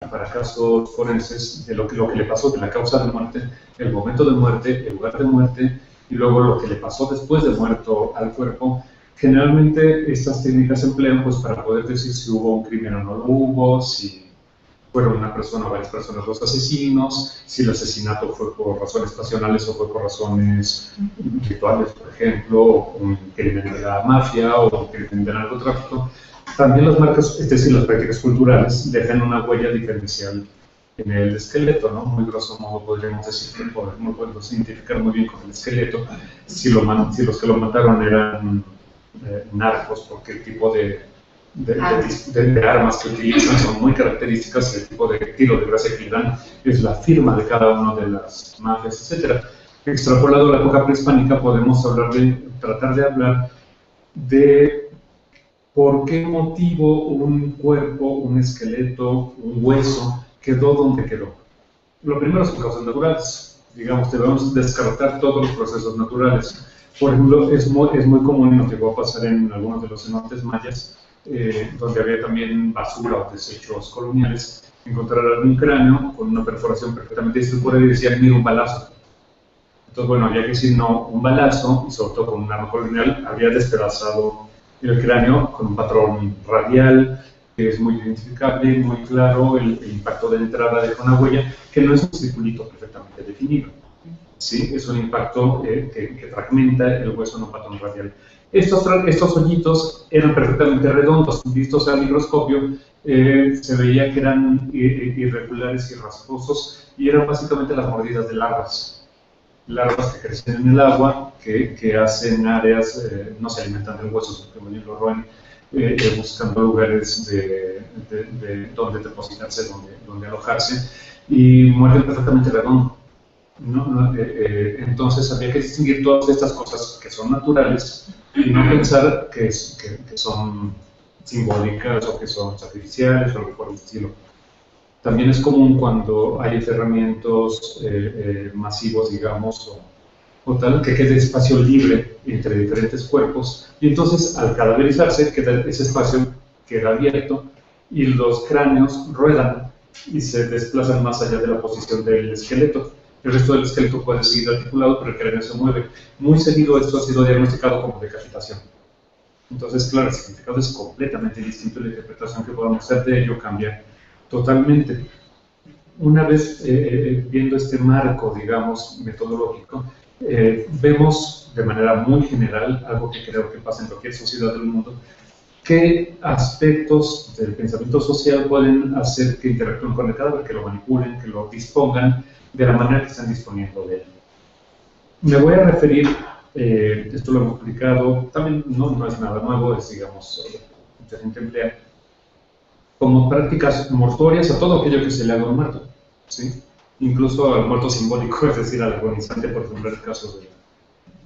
para casos forenses de lo que le pasó, de la causa de muerte, el momento de muerte, el lugar de muerte y luego lo que le pasó después de muerto al cuerpo. Generalmente estas técnicas se emplean pues, para poder decir si hubo un crimen o no lo hubo, si fueron una persona o varias personas los asesinos, si el asesinato fue por razones pasionales o fue por razones rituales, por ejemplo, o un crimen de la mafia o un crimen de narcotráfico. También las marcas, es decir, las prácticas culturales, dejan una huella diferencial en el esqueleto, ¿no? Muy grosso modo podríamos decir que podemos identificar muy bien con el esqueleto si los que lo mataron eran narcos, porque el tipo de armas que utilizan son muy características, el tipo de tiro de gracia que le dan es la firma de cada una de las mafias, etc. Extrapolado a la época prehispánica podemos tratar de hablar de por qué motivo un cuerpo, un esqueleto, un hueso quedó donde quedó. Lo primero son causas naturales, digamos, debemos descartar todos los procesos naturales. Por ejemplo, es muy común, y nos llegó a pasar en algunos de los cenotes mayas, donde había también basura o desechos coloniales, encontrar un cráneo con una perforación perfectamente distribuida y decían, mira, un balazo. Entonces, bueno, había que decir no, un balazo, y sobre todo con un arma colonial, había despedazado el cráneo con un patrón radial, que es muy identificable, muy claro, el impacto de entrada deja una huella, que no es un circulito perfectamente definido. ¿Sí? Es un impacto que fragmenta el hueso en un patrón radial. Estos hoyitos eran perfectamente redondos, vistos al microscopio, se veía que eran irregulares y rasposos, y eran básicamente las mordidas de larvas que crecen en el agua, que hacen áreas, no se alimentan del hueso, sino que lo roen, buscando lugares donde depositarse, donde alojarse, y muerden perfectamente redondo. Entonces había que distinguir todas estas cosas que son naturales y no pensar que son simbólicas o que son sacrificiales o algo por el estilo. También es común cuando hay enterramientos masivos, digamos, o tal, que quede espacio libre entre diferentes cuerpos, y entonces al cadaverizarse ese espacio queda abierto y los cráneos ruedan y se desplazan más allá de la posición del esqueleto. El resto del esqueleto puede seguir articulado, pero el cráneo se mueve. Muy seguido esto ha sido diagnosticado como decapitación. Entonces, claro, el significado es completamente distinto y la interpretación que podamos hacer de ello cambia totalmente. Una vez viendo este marco, digamos, metodológico, vemos de manera muy general, algo que creo que pasa en cualquier sociedad del mundo, qué aspectos del pensamiento social pueden hacer que interactúen con el cadáver, que lo manipulen, que lo dispongan de la manera que están disponiendo de él. Me voy a referir, esto lo hemos explicado, también no es nada nuevo, es, digamos, mucha gente emplea, como prácticas mortuorias a todo aquello que se le haga a un muerto, ¿sí? Incluso al muerto simbólico, es decir, al agonizante, por ejemplo, en el caso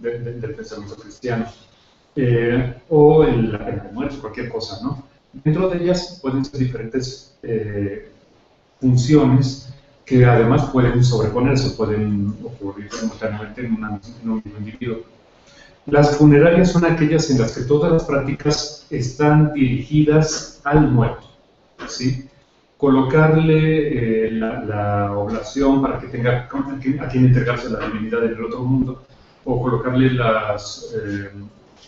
del pensamiento cristiano, o la pena de muerte, cualquier cosa, ¿no? Dentro de ellas pueden ser diferentes funciones que además pueden sobreponerse, pueden ocurrir simultáneamente en un mismo individuo. Las funerarias son aquellas en las que todas las prácticas están dirigidas al muerto, ¿sí? Colocarle la oblación para que tenga a quien entregarse la divinidad del otro mundo, o colocarle las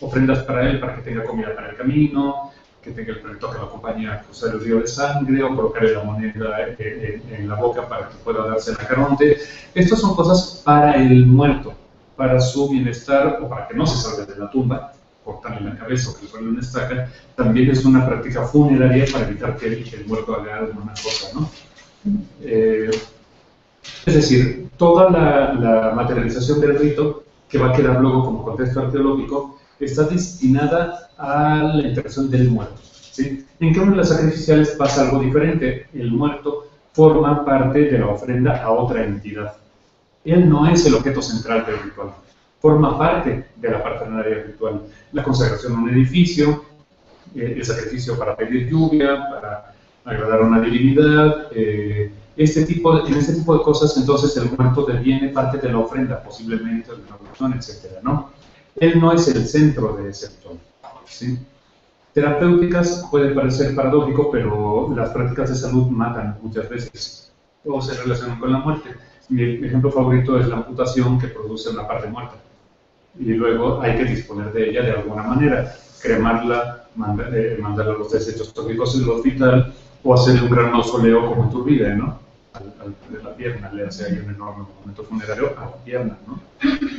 ofrendas para él, para que tenga comida para el camino, que tenga el perrito que lo acompañe a cruzar el río de sangre, o colocarle la moneda en la boca para que pueda darse la caronte. Estas son cosas para el muerto, para su bienestar, o para que no se salga de la tumba, cortarle la cabeza o que le ponga una estaca. También es una práctica funeraria para evitar que el muerto haga alguna cosa, ¿no? Es decir, toda la materialización del rito, que va a quedar luego como contexto arqueológico, está destinada a la interacción del muerto, ¿sí? En cambio, en las sacrificiales pasa algo diferente. El muerto forma parte de la ofrenda a otra entidad. Él no es el objeto central del ritual, forma parte de la partenaria ritual. La consagración a un edificio, el sacrificio para pedir lluvia, para agradar a una divinidad, en este tipo de cosas, entonces el muerto deviene parte de la ofrenda, posiblemente de una oración, etc., ¿no? Él no es el centro de ese ritual, ¿sí? Terapéuticas puede parecer paradójico, pero las prácticas de salud matan muchas veces o se relacionan con la muerte. Mi ejemplo favorito es la amputación, que produce una parte muerta y luego hay que disponer de ella de alguna manera, cremarla, mandarla a los desechos tóxicos del hospital o hacer un gran mausoleo como en Turbide, ¿no? De la pierna, le hace ahí un enorme monumento funerario a la pierna, ¿no?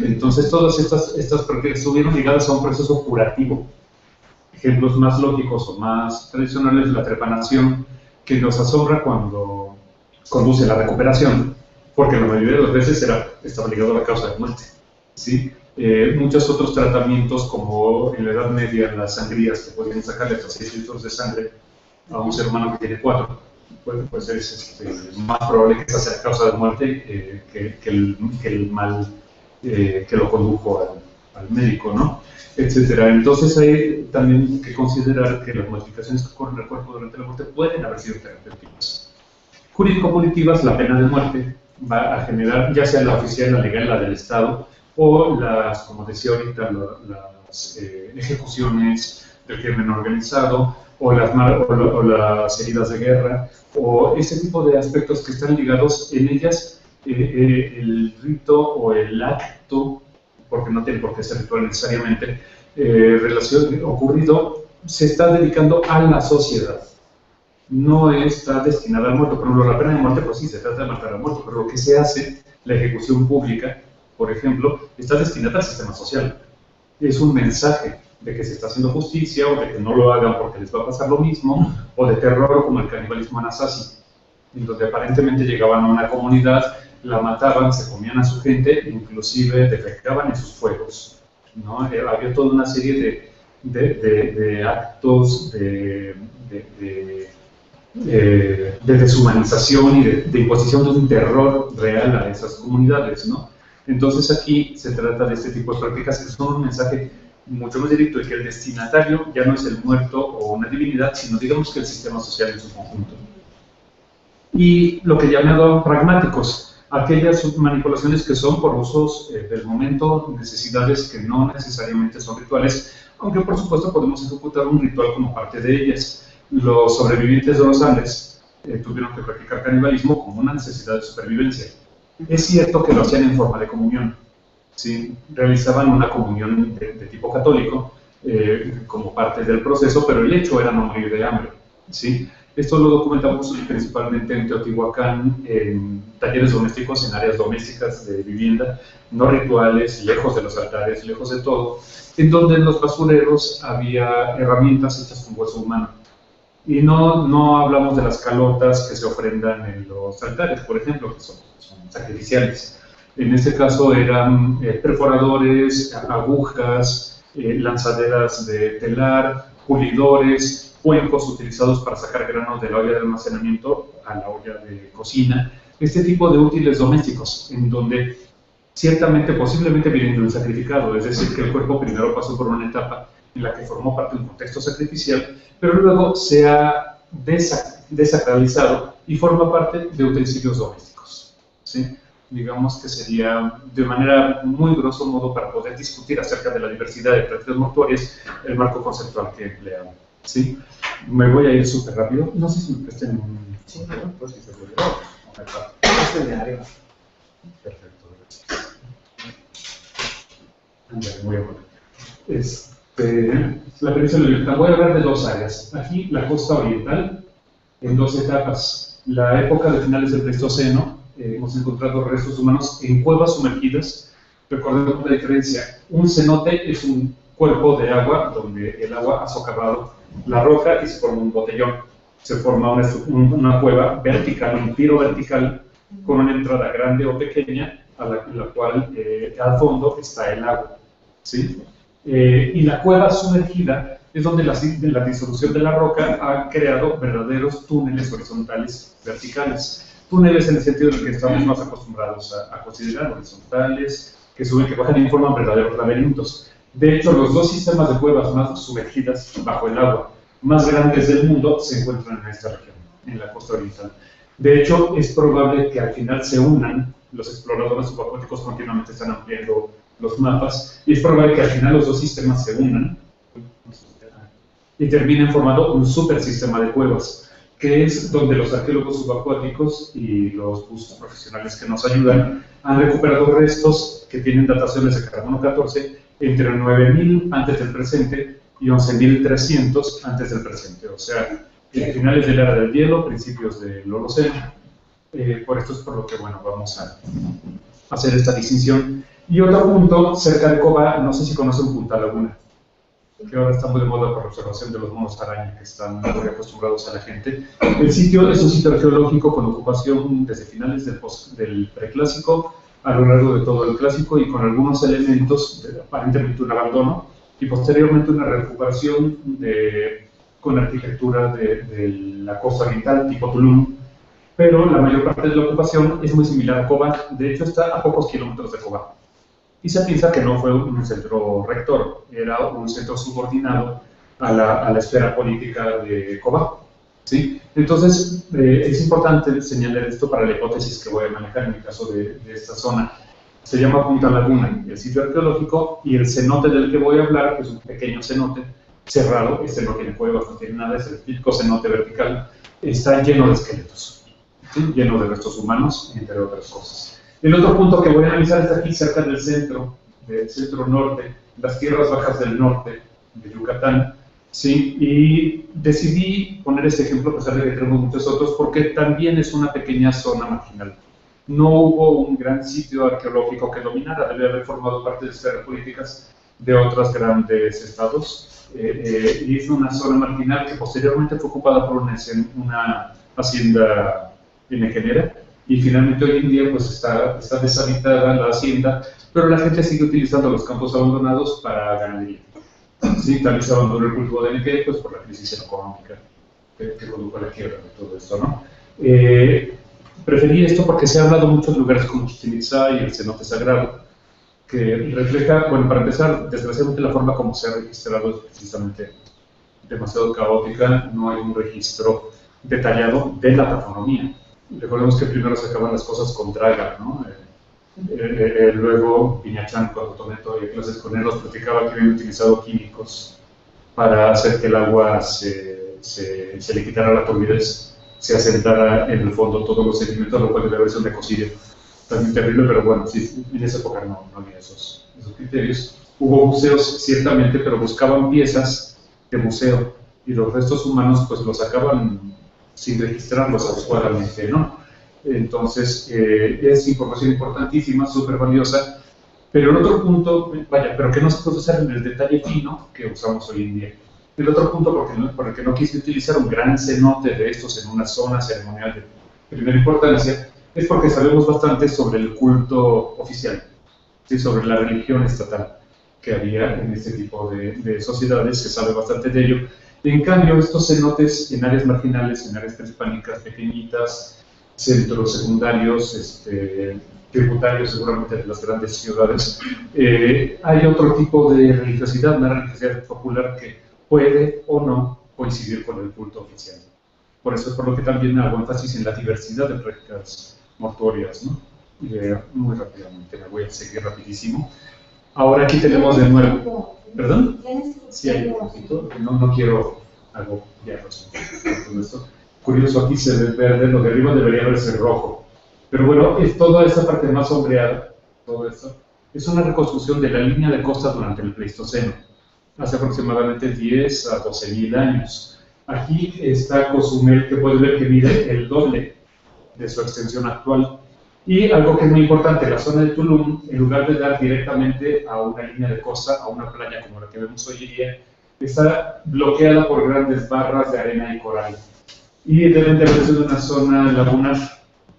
Entonces todas estas prácticas estuvieron ligadas a un proceso curativo. Ejemplos más lógicos o más tradicionales, la trepanación, que nos asombra cuando conduce a la recuperación, porque la mayoría de las veces estaba ligado a la causa de muerte, ¿sí? Muchos otros tratamientos, como en la Edad Media, las sangrías, que podían sacarle hasta 6 litros de sangre a un ser humano que tiene 4, pues es más probable que esa sea la causa de muerte que el mal que lo condujo al médico, ¿no? Etcétera. Entonces hay también que considerar que las modificaciones que ocurren en el cuerpo durante la muerte pueden haber sido terapéuticas. Jurídico-punitivas, la pena de muerte va a generar, ya sea la oficial, la legal, la del Estado, o las, como decía ahorita, las ejecuciones del crimen organizado, o las heridas de guerra, o ese tipo de aspectos que están ligados en ellas, el rito o el acto, porque no tiene por qué ser ritual necesariamente, ocurrido, se está dedicando a la sociedad. No está destinada al muerto. Por ejemplo, la pena de muerte, pues sí, se trata de matar al muerto, pero lo que se hace, la ejecución pública, por ejemplo, está destinada al sistema social. Es un mensaje de que se está haciendo justicia, o de que no lo hagan porque les va a pasar lo mismo, o de terror, como el canibalismo Anasazi, en donde aparentemente llegaban a una comunidad, la mataban, se comían a su gente, inclusive defecaban en sus fuegos, ¿no? Había toda una serie de actos de deshumanización y de imposición de un terror real a esas comunidades, ¿no? Entonces aquí se trata de este tipo de prácticas que son un mensaje mucho más directo, de que el destinatario ya no es el muerto o una divinidad, sino digamos que el sistema social en su conjunto. Y lo que llamaban pragmáticos, aquellas manipulaciones que son por usos del momento, necesidades que no necesariamente son rituales, aunque por supuesto podemos ejecutar un ritual como parte de ellas. Los sobrevivientes de los Andes tuvieron que practicar canibalismo como una necesidad de supervivencia. Es cierto que lo hacían en forma de comunión, ¿sí? Realizaban una comunión de tipo católico como parte del proceso, pero el hecho era no morir de hambre, ¿sí? Esto lo documentamos principalmente en Teotihuacán, en talleres domésticos, en áreas domésticas de vivienda, no rituales, lejos de los altares, lejos de todo, en donde en los basureros había herramientas hechas con hueso humano. Y no hablamos de las calotas que se ofrendan en los altares, por ejemplo, que son sacrificiales. En este caso eran perforadores, agujas, lanzaderas de telar, pulidores, cuencos utilizados para sacar granos de la olla de almacenamiento a la olla de cocina, este tipo de útiles domésticos, en donde ciertamente, posiblemente vienen de un sacrificado, es decir, que el cuerpo primero pasó por una etapa en la que formó parte de un contexto sacrificial, pero luego se ha desacralizado y forma parte de utensilios domésticos, ¿sí? Digamos que sería, de manera muy grosso modo, para poder discutir acerca de la diversidad de prácticas mortuorias, el marco conceptual que empleamos, ¿sí? Me voy a ir súper rápido, no sé si me presten un... Sí, bueno, pues si se puede. Este de arriba. Perfecto, gracias. Muy bueno. La península de Yucatán, voy a hablar de dos áreas. Aquí, la costa oriental, en dos etapas. La época de finales del Pleistoceno, hemos encontrado restos humanos en cuevas sumergidas. Recordemos la diferencia. Un cenote es un cuerpo de agua donde el agua ha socavado la roca y se forma un botellón. Se forma una cueva vertical, un tiro vertical, con una entrada grande o pequeña, en la cual al fondo está el agua, ¿sí? Y la cueva sumergida es donde la disolución de la roca ha creado verdaderos túneles horizontales verticales. Túneles en el sentido en el que estamos más acostumbrados a considerar, horizontales, que suben, que bajan y forman verdaderos laberintos. De hecho, los dos sistemas de cuevas más sumergidas bajo el agua, más grandes del mundo, se encuentran en esta región, en la costa oriental. De hecho, es probable que al final se unan, los exploradores subacuáticos continuamente están ampliando los mapas, y es probable que al final los dos sistemas se unan. y terminan formando un super sistema de cuevas, que es donde los arqueólogos subacuáticos y los bustos profesionales que nos ayudan han recuperado restos que tienen dataciones de carbono 14 entre 9000 antes del presente y 11300 antes del presente, o sea, finales de la era del hielo, principios del Holoceno. Por esto es por lo que, bueno, vamos a hacer esta distinción. Y otro punto, cerca de Cobá, no sé si conocen Punta Laguna, que ahora está muy de moda por la observación de los monos araña que están muy acostumbrados a la gente. El sitio es un sitio arqueológico con ocupación desde finales del preclásico a lo largo de todo el clásico y con algunos elementos, aparentemente un abandono, y posteriormente una recuperación con arquitectura de la costa oriental, tipo Tulum, pero la mayor parte de la ocupación es muy similar a Cobá. De hecho está a pocos kilómetros de Cobá. Y se piensa que no fue un centro rector, era un centro subordinado a la esfera política de Cobá, ¿sí? Entonces, es importante señalar esto para la hipótesis que voy a manejar en el caso de esta zona. Se llama Punta Laguna, el sitio arqueológico, y el cenote del que voy a hablar, que es un pequeño cenote cerrado, este no tiene cuevas, no tiene nada, es el típico cenote vertical, está lleno de esqueletos, ¿sí? Lleno de restos humanos, entre otras cosas. El otro punto que voy a analizar está aquí cerca del centro norte, las tierras bajas del norte de Yucatán, ¿sí? Y decidí poner este ejemplo, a pesar de que tenemos muchos otros, porque también es una pequeña zona marginal. No hubo un gran sitio arqueológico que dominara, debe haber formado parte de esferas políticas de otros grandes estados, y es una zona marginal que posteriormente fue ocupada por una hacienda henequenera, y finalmente hoy en día pues está deshabitada la hacienda, pero la gente sigue utilizando los campos abandonados para ganadería. Sí, también se abandonó el cultivo de heneque pues por la crisis económica que condujo a la quiebra de todo esto, ¿no? Preferí esto porque se ha hablado en muchos lugares como Chichén Itzá y el cenote sagrado, que refleja, bueno, para empezar, desgraciadamente la forma como se ha registrado es precisamente demasiado caótica, no hay un registro detallado de la taxonomía. Recordemos que primero se acaban las cosas con Draga, ¿no? Luego Piñachán, cuando tomé todavía clases con él, nos platicaba que habían utilizado químicos para hacer que el agua se le quitara la turbidez, se asentara en el fondo todos los sedimentos, lo cual debe haber sido un ecocidio también terrible, pero bueno, sí, en esa época no había esos criterios. Hubo museos, ciertamente, pero buscaban piezas de museo, y los restos humanos pues los sacaban sin registrarlos adecuadamente, ¿no? Entonces, es información importantísima, súper valiosa, pero el otro punto, pero que no se puede usar en el detalle fino que usamos hoy en día. El otro punto por el que no quise utilizar un gran cenote de estos en una zona ceremonial de primera importancia, es porque sabemos bastante sobre el culto oficial, ¿sí? Sobre la religión estatal que había en este tipo de sociedades, se sabe bastante de ello. En cambio, estos cenotes en áreas marginales, en áreas prehispánicas pequeñitas, centros secundarios, tributarios seguramente de las grandes ciudades, hay otro tipo de religiosidad, una religiosidad popular que puede o no coincidir con el culto oficial. Por eso es por lo que también hago énfasis en la diversidad de prácticas mortuorias, ¿no? Muy rápidamente, me voy a seguir rapidísimo. Ahora aquí tenemos de nuevo... ¿Perdón? Sí, hay un poquito. No quiero algo ya todo esto. Curioso, aquí se ve verde, lo de arriba debería verse rojo. Pero bueno, es toda esta parte más sombreada, todo esto, es una reconstrucción de la línea de costa durante el Pleistoceno, hace aproximadamente 10 a 12.000 años. Aquí está Cozumel, que puede ver que mide el doble de su extensión actual. Y algo que es muy importante, la zona de Tulum, en lugar de dar directamente a una línea de costa, a una playa como la que vemos hoy en día, está bloqueada por grandes barras de arena y coral. Y deben de haber sido una zona lagunar,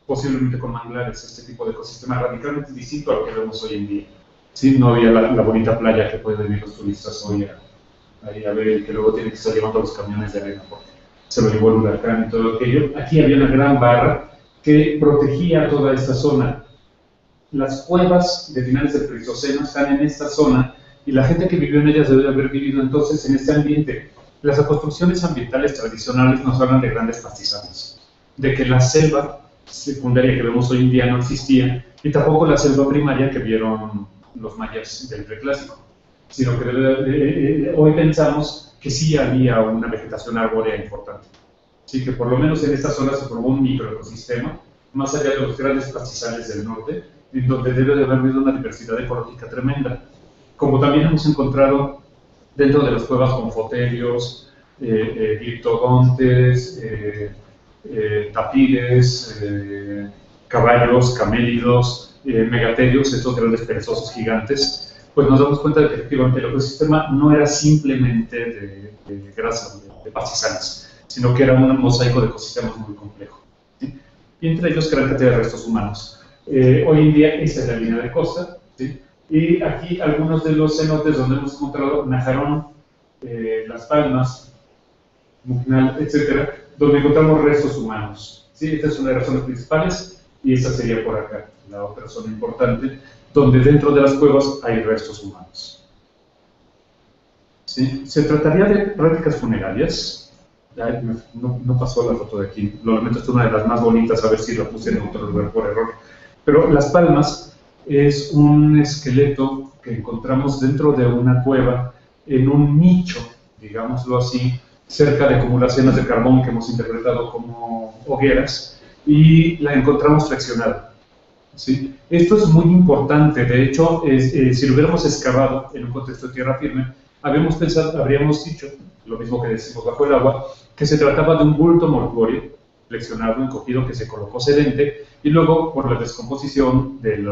posiblemente con manglares, este tipo de ecosistema radicalmente distinto a lo que vemos hoy en día. Sí, no había la bonita playa que pueden venir los turistas hoy a ver, que luego tienen que estar llevando los camiones de arena porque se lo llevó el huracán y todo aquello. Aquí había una gran barra que protegía toda esta zona. Las cuevas de finales del Pleistoceno están en esta zona y la gente que vivió en ellas debe haber vivido entonces en este ambiente. Las construcciones ambientales tradicionales nos hablan de grandes pastizales, de que la selva secundaria que vemos hoy en día no existía, y tampoco la selva primaria que vieron los mayas del preclásico, sino que hoy pensamos que sí había una vegetación arbórea importante. Así que por lo menos en esta zona se formó un microecosistema, más allá de los grandes pastizales del norte, en donde debe de haber habido una diversidad ecológica tremenda. Como también hemos encontrado dentro de las cuevas confoterios, gliptodontes, tapires, caballos, camélidos, megaterios, estos grandes perezosos gigantes, pues nos damos cuenta de que efectivamente el ecosistema no era simplemente de grasa, de pastizales, sino que era un mosaico de ecosistemas muy complejo, ¿sí? Y entre ellos gran cantidad de restos humanos. Hoy en día esa es la línea de costa, ¿sí? Y aquí algunos de los cenotes donde hemos encontrado Najarón, Las Palmas, Mucnal, etcétera, donde encontramos restos humanos, ¿sí? Esta es una de las zonas principales y esta sería por acá, la otra zona importante, donde dentro de las cuevas hay restos humanos. ¿Sí? Se trataría de prácticas funerarias. Ay, no pasó la foto de aquí, lo lamento, esta es una de las más bonitas, a ver si la puse en otro lugar por error. Pero Las Palmas es un esqueleto que encontramos dentro de una cueva, en un nicho, digámoslo así, cerca de acumulaciones de carbón que hemos interpretado como hogueras, y la encontramos flexionada. ¿Sí? Esto es muy importante, de hecho, si lo hubiéramos excavado en un contexto de tierra firme, habríamos dicho, lo mismo que decimos bajo el agua, que se trataba de un bulto mortuorio, flexionado, encogido, que se colocó sedente, y luego, por la descomposición del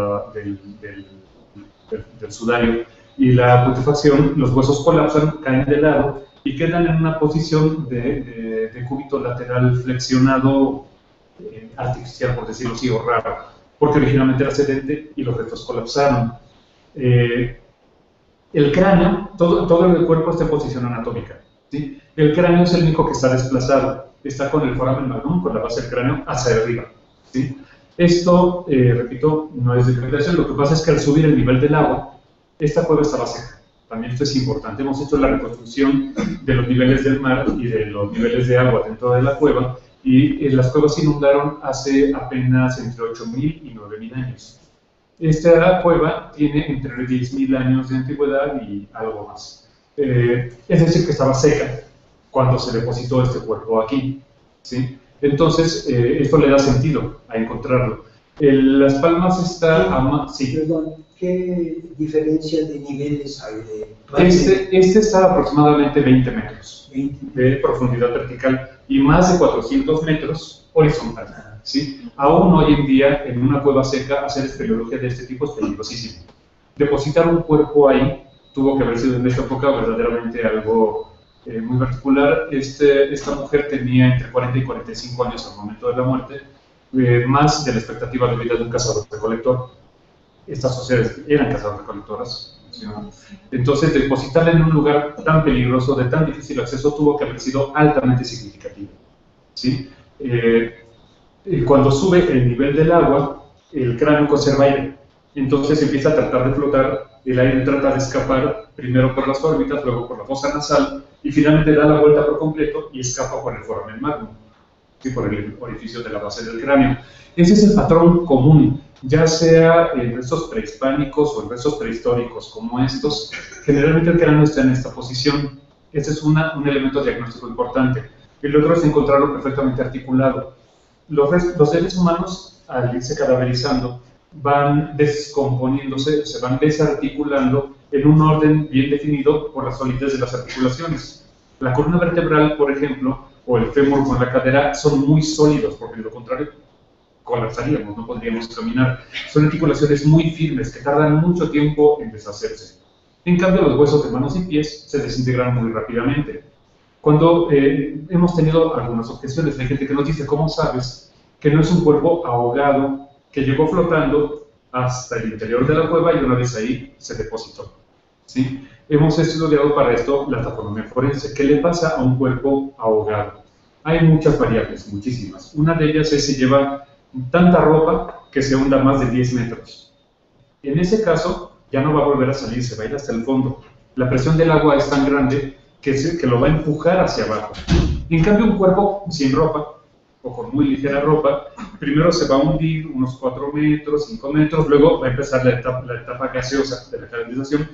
sudario y la putrefacción, los huesos colapsan, caen de lado y quedan en una posición de cúbito lateral flexionado, artificial, por decirlo así, o raro, porque originalmente era sedente y los restos colapsaron. El cráneo, todo el cuerpo está en posición anatómica, ¿sí? El cráneo es el único que está desplazado, está con el foramen magnum, con la base del cráneo, hacia arriba, ¿sí? Esto, repito, no es discriminación, lo que pasa es que al subir el nivel del agua, esta cueva estaba seca. También esto es importante, hemos hecho la reconstrucción de los niveles del mar y de los niveles de agua dentro de la cueva, y las cuevas se inundaron hace apenas entre 8.000 y 9.000 años. Esta cueva tiene entre 10.000 años de antigüedad y algo más. Es decir, que estaba seca cuando se depositó este cuerpo aquí, ¿sí? Entonces, esto le da sentido a encontrarlo. Las Palmas está... Sí. Perdón, ¿qué diferencia de niveles hay? Este está aproximadamente 20 metros de profundidad vertical y más de 400 metros horizontal, ¿sí? Aún hoy en día, en una cueva seca, hacer espeleología de este tipo es peligrosísimo. Depositar un cuerpo ahí tuvo que haber sido en esta época verdaderamente algo muy particular. Esta mujer tenía entre 40 y 45 años al momento de la muerte, más de la expectativa de vida de un cazador-recolector. Estas sociedades eran cazador-recolectoras. Entonces, depositarla en un lugar tan peligroso, de tan difícil acceso, tuvo que haber sido altamente significativo, ¿sí? Cuando sube el nivel del agua, el cráneo conserva aire, entonces empieza a tratar de flotar, el aire trata de escapar primero por las órbitas, luego por la fosa nasal, y finalmente da la vuelta por completo y escapa por el foramen magnum, ¿sí? Por el orificio de la base del cráneo. Ese es el patrón común, ya sea en restos prehispánicos o en restos prehistóricos como estos. Generalmente el cráneo está en esta posición. Este es un elemento diagnóstico importante. El otro es encontrarlo perfectamente articulado. Los seres humanos, al irse cadaverizando, van descomponiéndose, se van desarticulando en un orden bien definido por la solidez de las articulaciones. La columna vertebral, por ejemplo, o el fémur con la cadera son muy sólidos, porque de lo contrario colapsaríamos, no podríamos caminar. Son articulaciones muy firmes que tardan mucho tiempo en deshacerse. En cambio, los huesos de manos y pies se desintegran muy rápidamente. Cuando hemos tenido algunas objeciones, hay gente que nos dice, ¿cómo sabes que no es un cuerpo ahogado que llegó flotando hasta el interior de la cueva y una vez ahí se depositó? ¿Sí? Hemos estudiado para esto la tafonomía forense. ¿Qué le pasa a un cuerpo ahogado? Hay muchas variables, muchísimas. Una de ellas es si lleva tanta ropa que se hunda más de 10 metros. En ese caso, ya no va a volver a salir, se va a ir hasta el fondo. La presión del agua es tan grande que lo va a empujar hacia abajo. En cambio, un cuerpo sin ropa, o con muy ligera ropa, primero se va a hundir unos 4 metros, 5 metros, luego va a empezar la etapa gaseosa de la calentización,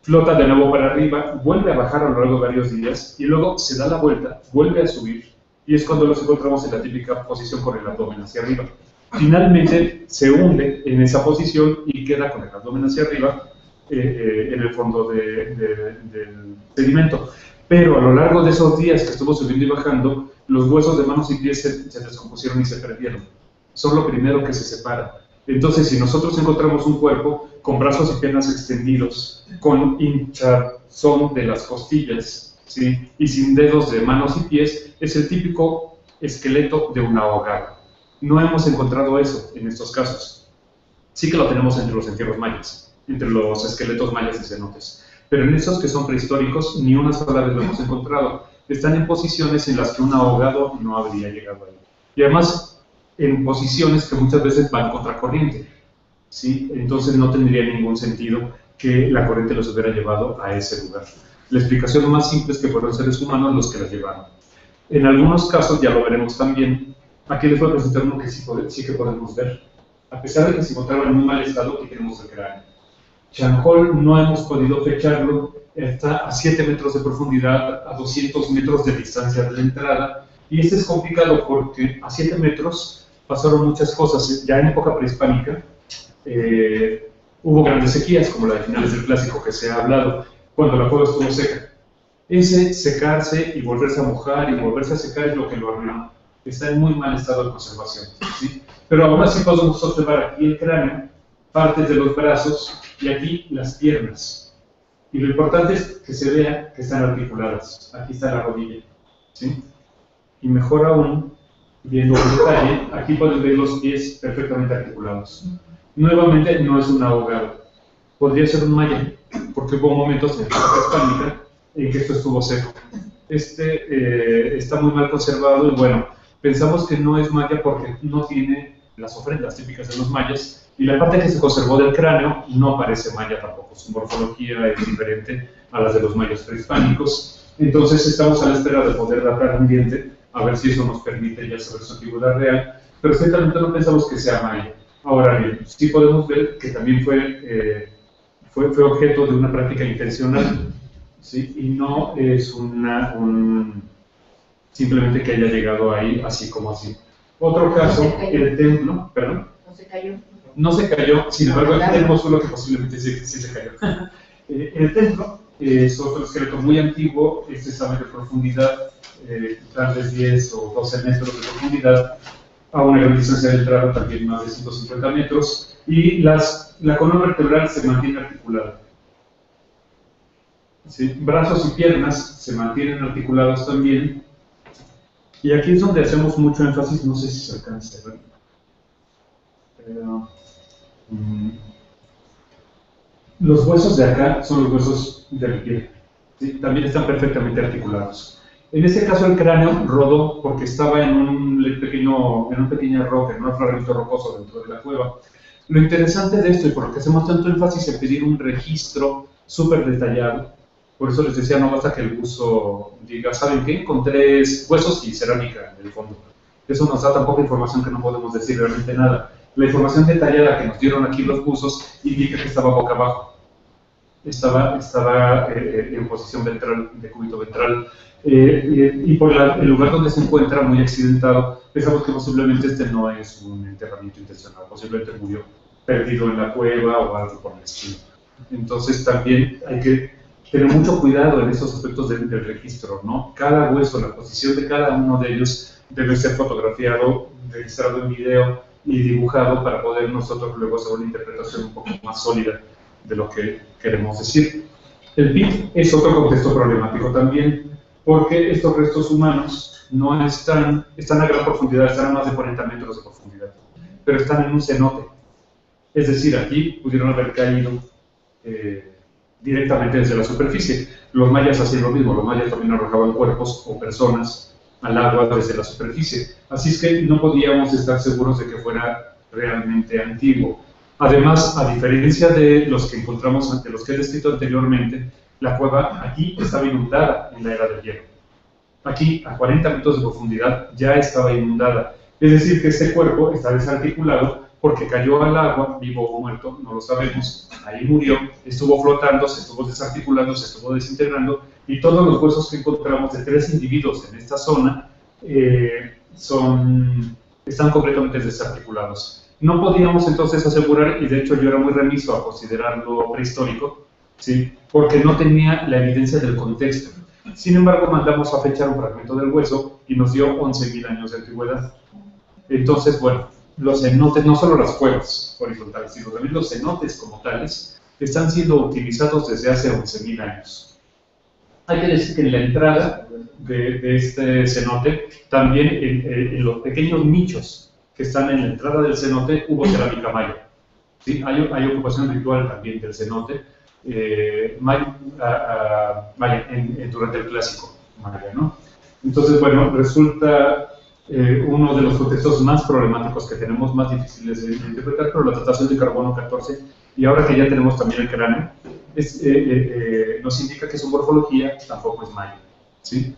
flota de nuevo para arriba, vuelve a bajar a lo largo de varios días y luego se da la vuelta, vuelve a subir y es cuando nos encontramos en la típica posición con el abdomen hacia arriba. Finalmente se hunde en esa posición y queda con el abdomen hacia arriba en el fondo del sedimento. Pero a lo largo de esos días que estuvo subiendo y bajando, los huesos de manos y pies se descompusieron y se perdieron. Son lo primero que se separa. Entonces, si nosotros encontramos un cuerpo con brazos y piernas extendidos, con hinchazón de las costillas, ¿sí?, y sin dedos de manos y pies, es el típico esqueleto de un ahogado. No hemos encontrado eso en estos casos. Sí que lo tenemos entre los entierros mayas, entre los esqueletos mayas y cenotes. Pero en esos que son prehistóricos, ni una sola vez lo hemos encontrado. Están en posiciones en las que un ahogado no habría llegado ahí. Y además, en posiciones que muchas veces van contracorriente, ¿sí? Entonces no tendría ningún sentido que la corriente los hubiera llevado a ese lugar. La explicación más simple es que fueron seres humanos los que las llevaron. En algunos casos, ya lo veremos también, aquí les voy a presentar uno que sí que podemos ver. A pesar de que se encontraba en muy mal estado, aquí tenemos el cráneo. Chanjol no hemos podido fecharlo, está a 7 metros de profundidad, a 200 metros de distancia de la entrada, y este es complicado porque a 7 metros pasaron muchas cosas. Ya en época prehispánica hubo grandes sequías, como la de finales del Clásico que se ha hablado, cuando la cueva estuvo seca. Ese secarse y volverse a mojar y volverse a secar es lo que lo arruinó. Está en muy mal estado de conservación, ¿sí? Pero aún así podemos observar aquí el cráneo, partes de los brazos y aquí las piernas. Y lo importante es que se vea que están articuladas. Aquí está la rodilla, ¿sí? Y mejor aún, viendo el detalle, aquí pueden ver los pies perfectamente articulados. Nuevamente, no es un ahogado. Podría ser un maya, porque hubo momentos en la época hispánica en que esto estuvo seco. Está muy mal conservado y bueno, pensamos que no es maya porque no tiene las ofrendas típicas de los mayas, y la parte que se conservó del cráneo no parece maya tampoco. Su morfología es diferente a las de los mayas prehispánicos. Entonces estamos a la espera de poder datar un diente, a ver si eso nos permite ya saber su antigüedad real, pero ciertamente no pensamos que sea maya. Ahora bien, sí podemos ver que también fue objeto de una práctica intencional, ¿sí? Y no es simplemente que haya llegado ahí así como así. Otro caso, el templo, perdón. No se cayó. No se cayó, sin embargo, aquí tenemos uno que posiblemente sí se cayó. El templo es otro esqueleto muy antiguo, este sabe de profundidad, tal vez 10 o 12 metros de profundidad, a una gran distancia de entrada, también más de 150 metros, y la columna vertebral se mantiene articulada. ¿Sí? Brazos y piernas se mantienen articulados también, y aquí es donde hacemos mucho énfasis, no sé si se alcanza a ver. Los huesos de acá son los huesos del pie, ¿sí? También están perfectamente articulados. En este caso el cráneo rodó porque estaba en un pequeño roca, en un fragmento rocoso dentro de la cueva. Lo interesante de esto, y por lo que hacemos tanto énfasis en pedir un registro súper detallado, por eso les decía, no basta que el buzo diga, ¿saben qué? Encontré huesos y cerámica en el fondo. Eso nos da tan poca información que no podemos decir realmente nada. La información detallada que nos dieron aquí los buzos indica que estaba boca abajo. Estaba en posición ventral, de cúbito ventral. Y por el lugar donde se encuentra, muy accidentado, pensamos que posiblemente este no es un enterramiento intencional. Posiblemente murió perdido en la cueva o algo por el estilo. Entonces también hay que tener mucho cuidado en esos aspectos del registro, ¿no? Cada hueso, la posición de cada uno de ellos debe ser fotografiado, registrado en video y dibujado para poder nosotros luego hacer una interpretación un poco más sólida de lo que queremos decir. El pit es otro contexto problemático también, porque estos restos humanos no están a gran profundidad, están a más de 40 metros de profundidad, pero están en un cenote. Es decir, aquí pudieron haber caído directamente desde la superficie. Los mayas hacían lo mismo, los mayas también arrojaban cuerpos o personas al agua desde la superficie. Así es que no podíamos estar seguros de que fuera realmente antiguo. Además, a diferencia de los que encontramos, ante los que he descrito anteriormente, la cueva aquí estaba inundada en la era del hielo. Aquí, a 40 metros de profundidad, ya estaba inundada. Es decir, que este cuerpo está desarticulado porque cayó al agua, vivo o muerto, no lo sabemos, ahí murió, estuvo flotando, se estuvo desarticulando, se estuvo desintegrando, y todos los huesos que encontramos de 3 individuos en esta zona están completamente desarticulados. No podíamos entonces asegurar, y de hecho yo era muy remiso a considerarlo prehistórico, ¿sí? Porque no tenía la evidencia del contexto. Sin embargo, mandamos a fechar un fragmento del hueso y nos dio 11.000 años de antigüedad. Entonces, bueno, los cenotes, no solo las cuevas horizontales, sino también los cenotes como tales, están siendo utilizados desde hace 11.000 años. Hay que decir que en la entrada de este cenote, también en los pequeños nichos que están en la entrada del cenote, hubo cerámica maya. ¿Sí? Hay ocupación ritual también del cenote durante el clásico maya, ¿no? Entonces, bueno, resulta uno de los contextos más problemáticos que tenemos, más difíciles de interpretar, pero la datación de carbono 14, y ahora que ya tenemos también el cráneo, nos indica que su morfología tampoco es maya, ¿sí?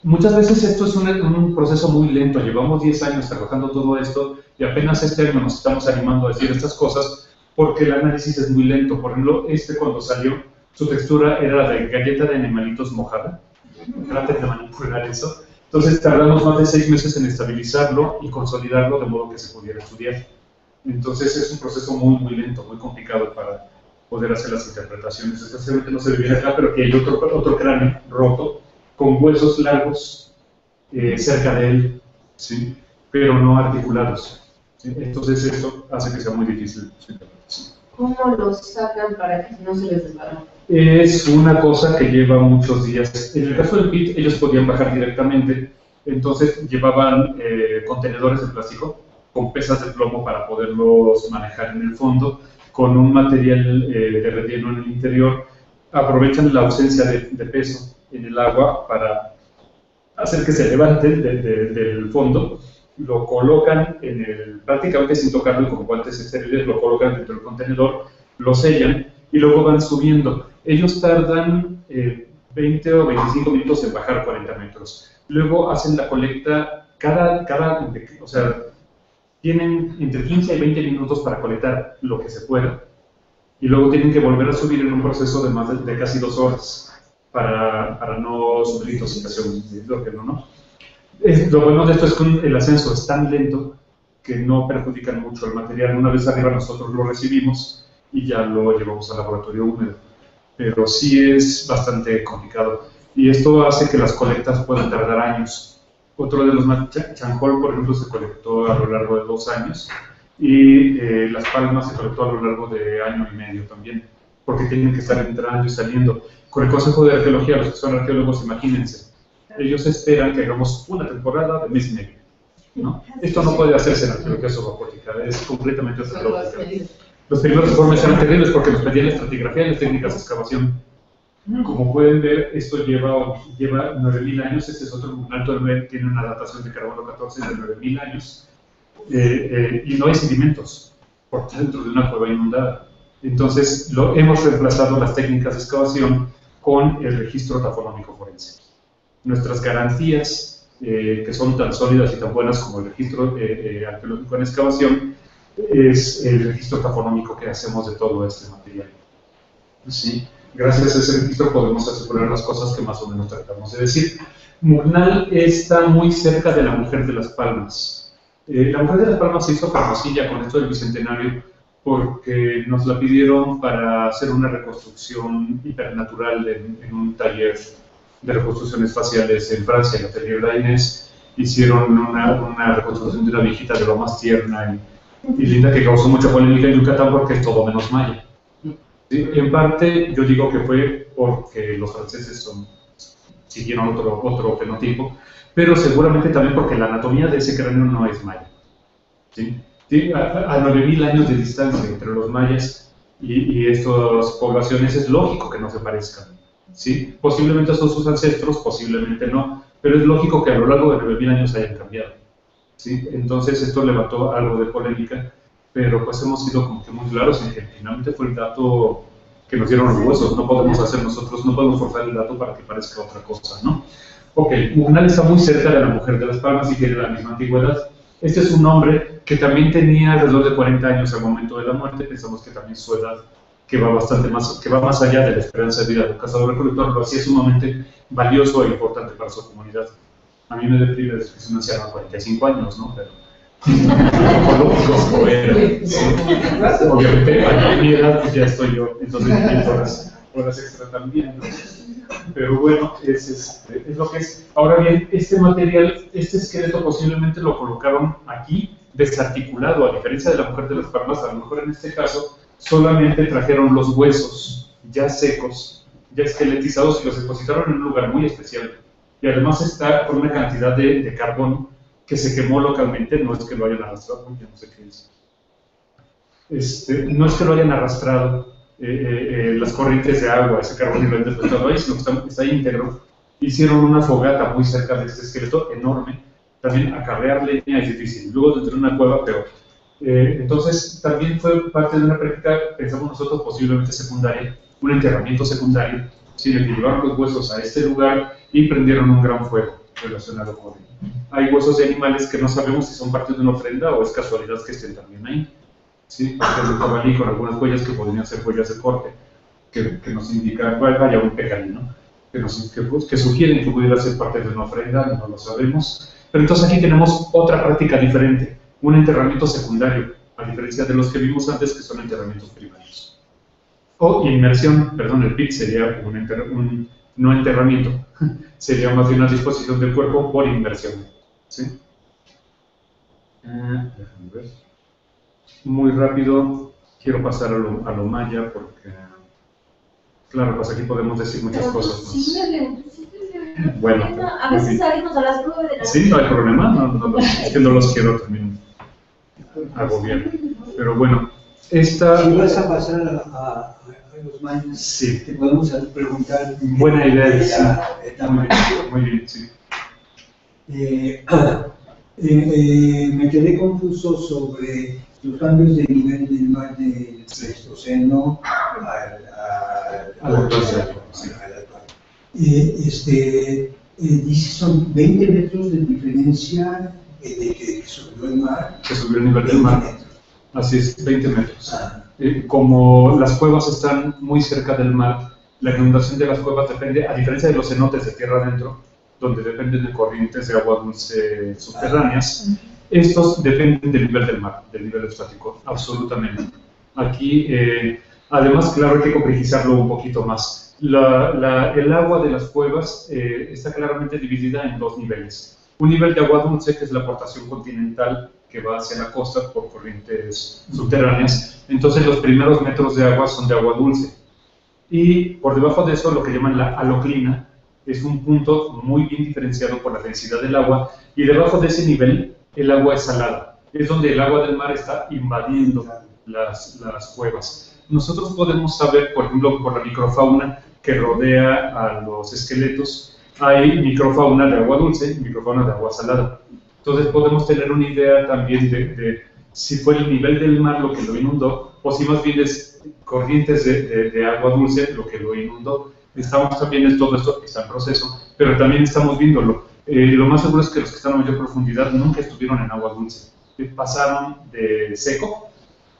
Muchas veces esto es un proceso muy lento, llevamos 10 años trabajando todo esto y apenas este año nos estamos animando a decir estas cosas porque el análisis es muy lento. Por ejemplo, cuando salió, su textura era de galleta de animalitos mojada. Traten de manipular eso. Entonces tardamos más de 6 meses en estabilizarlo y consolidarlo de modo que se pudiera estudiar. Entonces es un proceso muy, muy lento, muy complicado para poder hacer las interpretaciones. Especialmente no se ve bien acá, pero que hay otro cráneo roto con huesos largos cerca de él, ¿sí? Pero no articulados, ¿sí? Entonces esto hace que sea muy difícil su interpretación. ¿Cómo los sacan para que no se les desbarate? Es una cosa que lleva muchos días. En el caso del PIT, ellos podían bajar directamente, entonces llevaban contenedores de plástico con pesas de plomo para poderlos manejar en el fondo, con un material de relleno en el interior. Aprovechan la ausencia de peso en el agua para hacer que se levanten del fondo, lo colocan prácticamente sin tocarlo, con guantes estériles, lo colocan dentro del contenedor, lo sellan y luego van subiendo. Ellos tardan 20 o 25 minutos en bajar 40 metros. Luego hacen la colecta, o sea, tienen entre 15 y 20 minutos para colectar lo que se pueda y luego tienen que volver a subir en un proceso de más de casi 2 horas. Para no sufrir intoxicación, lo bueno de esto es que el ascenso es tan lento que no perjudican mucho el material. Una vez arriba nosotros lo recibimos y ya lo llevamos al laboratorio húmedo, pero sí es bastante complicado y esto hace que las colectas puedan tardar años. Otro de los Chanjol, por ejemplo, se colectó a lo largo de 2 años y Las Palmas se colectó a lo largo de 1 año y medio también, porque tienen que estar entrando y saliendo. Con el Consejo de Arqueología, los que son arqueólogos, imagínense, ellos esperan que hagamos una temporada de mes y medio, ¿no? Esto no puede hacerse en arqueología subacuática, es completamente otra lógica. Los primeros informes eran terribles porque nos pedían la estratigrafía y las técnicas de excavación. Como pueden ver, esto lleva 9.000 años, este es otro alto tiene una datación de carbono 14 de 9.000 años, y no hay sedimentos, por dentro de una cueva inundada. Entonces, hemos reemplazado las técnicas de excavación con el registro tafonómico forense. Nuestras garantías, que son tan sólidas y tan buenas como el registro arqueológico en excavación, es el registro tafonómico que hacemos de todo este material. ¿Sí? Gracias a ese registro podemos asegurar las cosas que más o menos tratamos de decir. Murnal está muy cerca de la Mujer de las Palmas. La Mujer de las Palmas se hizo famosilla con esto del Bicentenario porque nos la pidieron para hacer una reconstrucción hipernatural en un taller de reconstrucciones faciales en Francia, en el Atelier Dainés. Hicieron una reconstrucción de una viejita de lo más tierna y linda que causó mucha polémica en Yucatán porque es todo menos maya. ¿Sí? En parte yo digo que fue porque los franceses siguieron otro fenotipo, pero seguramente también porque la anatomía de ese cráneo no es maya. ¿Sí? ¿Sí? A 9.000 años de distancia entre los mayas y estas poblaciones es lógico que no se parezcan. ¿Sí? Posiblemente son sus ancestros, posiblemente no, pero es lógico que a lo largo de 9.000 años hayan cambiado. ¿Sí? Entonces esto levantó algo de polémica, pero pues hemos sido como que muy claros en que finalmente fue el dato que nos dieron los huesos. No podemos hacer nosotros, no podemos forzar el dato para que parezca otra cosa, ¿no? Ok, Murnal está muy cerca de la Mujer de las Palmas y tiene la misma antigüedad. Este es un hombre que también tenía alrededor de 40 años al momento de la muerte. Pensamos que también su edad, que va bastante más, que va más allá de la esperanza de vida del cazador-recolector, lo hacía sumamente valioso e importante para su comunidad. A mí me deprime decir que es un anciano de 45 años, ¿no? Pero lógico era. Sí. Obviamente, a mi edad pues ya estoy yo, entonces horas extra también, ¿no? Pero bueno, es lo que es. Ahora bien, este material, este esqueleto posiblemente lo colocaron aquí desarticulado, a diferencia de la mujer de las palmas. A lo mejor en este caso solamente trajeron los huesos ya secos, ya esqueletizados, y los depositaron en un lugar muy especial. Y además está con una cantidad de carbón que se quemó localmente. No es que lo hayan arrastrado, ya no sé qué es. No es que lo hayan arrastrado las corrientes de agua, ese carbón, y lo han depositado ahí, sino que está íntegro. Hicieron una fogata muy cerca de este esqueleto enorme. También acarrear leña es difícil. Luego dentro de una cueva, pero entonces también fue parte de una práctica, pensamos nosotros, posiblemente secundaria, un enterramiento secundario, ¿sí? En el que llevaron los huesos a este lugar y prendieron un gran fuego relacionado con él. Hay huesos de animales que no sabemos si son parte de una ofrenda o es casualidad que estén también ahí. ¿Sí? Parte del jabalí con algunas huellas que podrían ser huellas de corte, que nos indican, vaya, un pegalí, ¿no? Que sugieren que pudiera ser parte de una ofrenda, no lo sabemos. Pero entonces aquí tenemos otra práctica diferente, un enterramiento secundario, a diferencia de los que vimos antes, que son enterramientos primarios. O inmersión, perdón, el PIT sería un no enterramiento, sería más bien una disposición del cuerpo por inmersión. ¿Sí? Déjame ver. Muy rápido, quiero pasar a lo maya porque, claro, pues aquí podemos decir muchas cosas más. Bueno, a veces salimos a las 9 de la sí, no hay problema, es que no los quiero también agobiar. Pero bueno, Si vas a pasar a los mayas, sí, te podemos preguntar. Buena idea, sí. Muy bien, sí. Me quedé confuso sobre los cambios de nivel del mar del Pleistoceno al actual. Dice son 20 metros de diferencia de que subió el mar. Que subió el nivel del mar. Así es, 20 metros. Como las cuevas están muy cerca del mar, la inundación de las cuevas depende, a diferencia de los cenotes de tierra adentro, donde dependen de corrientes de agua dulce subterráneas, estos dependen del nivel del mar, del nivel estático, absolutamente. Aquí, además, claro, hay que complejizarlo un poquito más. El agua de las cuevas está claramente dividida en dos niveles. Un nivel de agua dulce, que es la aportación continental, que va hacia la costa por corrientes subterráneas. Entonces los primeros metros de agua son de agua dulce. Y por debajo de eso, lo que llaman la haloclina, es un punto muy bien diferenciado por la densidad del agua, y debajo de ese nivel el agua es salada. Es donde el agua del mar está invadiendo las cuevas. Nosotros podemos saber, por ejemplo, por la microfauna que rodea a los esqueletos, hay microfauna de agua dulce y microfauna de agua salada. Entonces podemos tener una idea también de si fue el nivel del mar lo que lo inundó, o si más bien es corrientes de agua dulce lo que lo inundó. Estamos también en todo esto, está en proceso, pero también estamos viéndolo. Lo más seguro es que los que están a mayor profundidad nunca estuvieron en agua dulce. Pasaron de seco,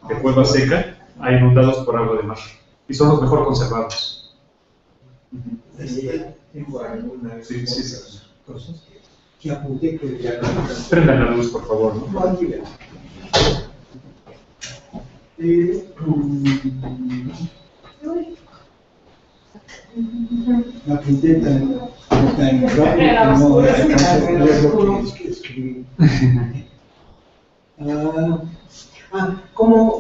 de cueva seca, a inundados por agua de mar. Y son los mejor conservados. Tengo algunas cosas que apunté que ya no. Prendan la luz, por favor, ¿no? No, aquí veo. La apunté tan rápido que no alcanzo a leer lo que escribí. Como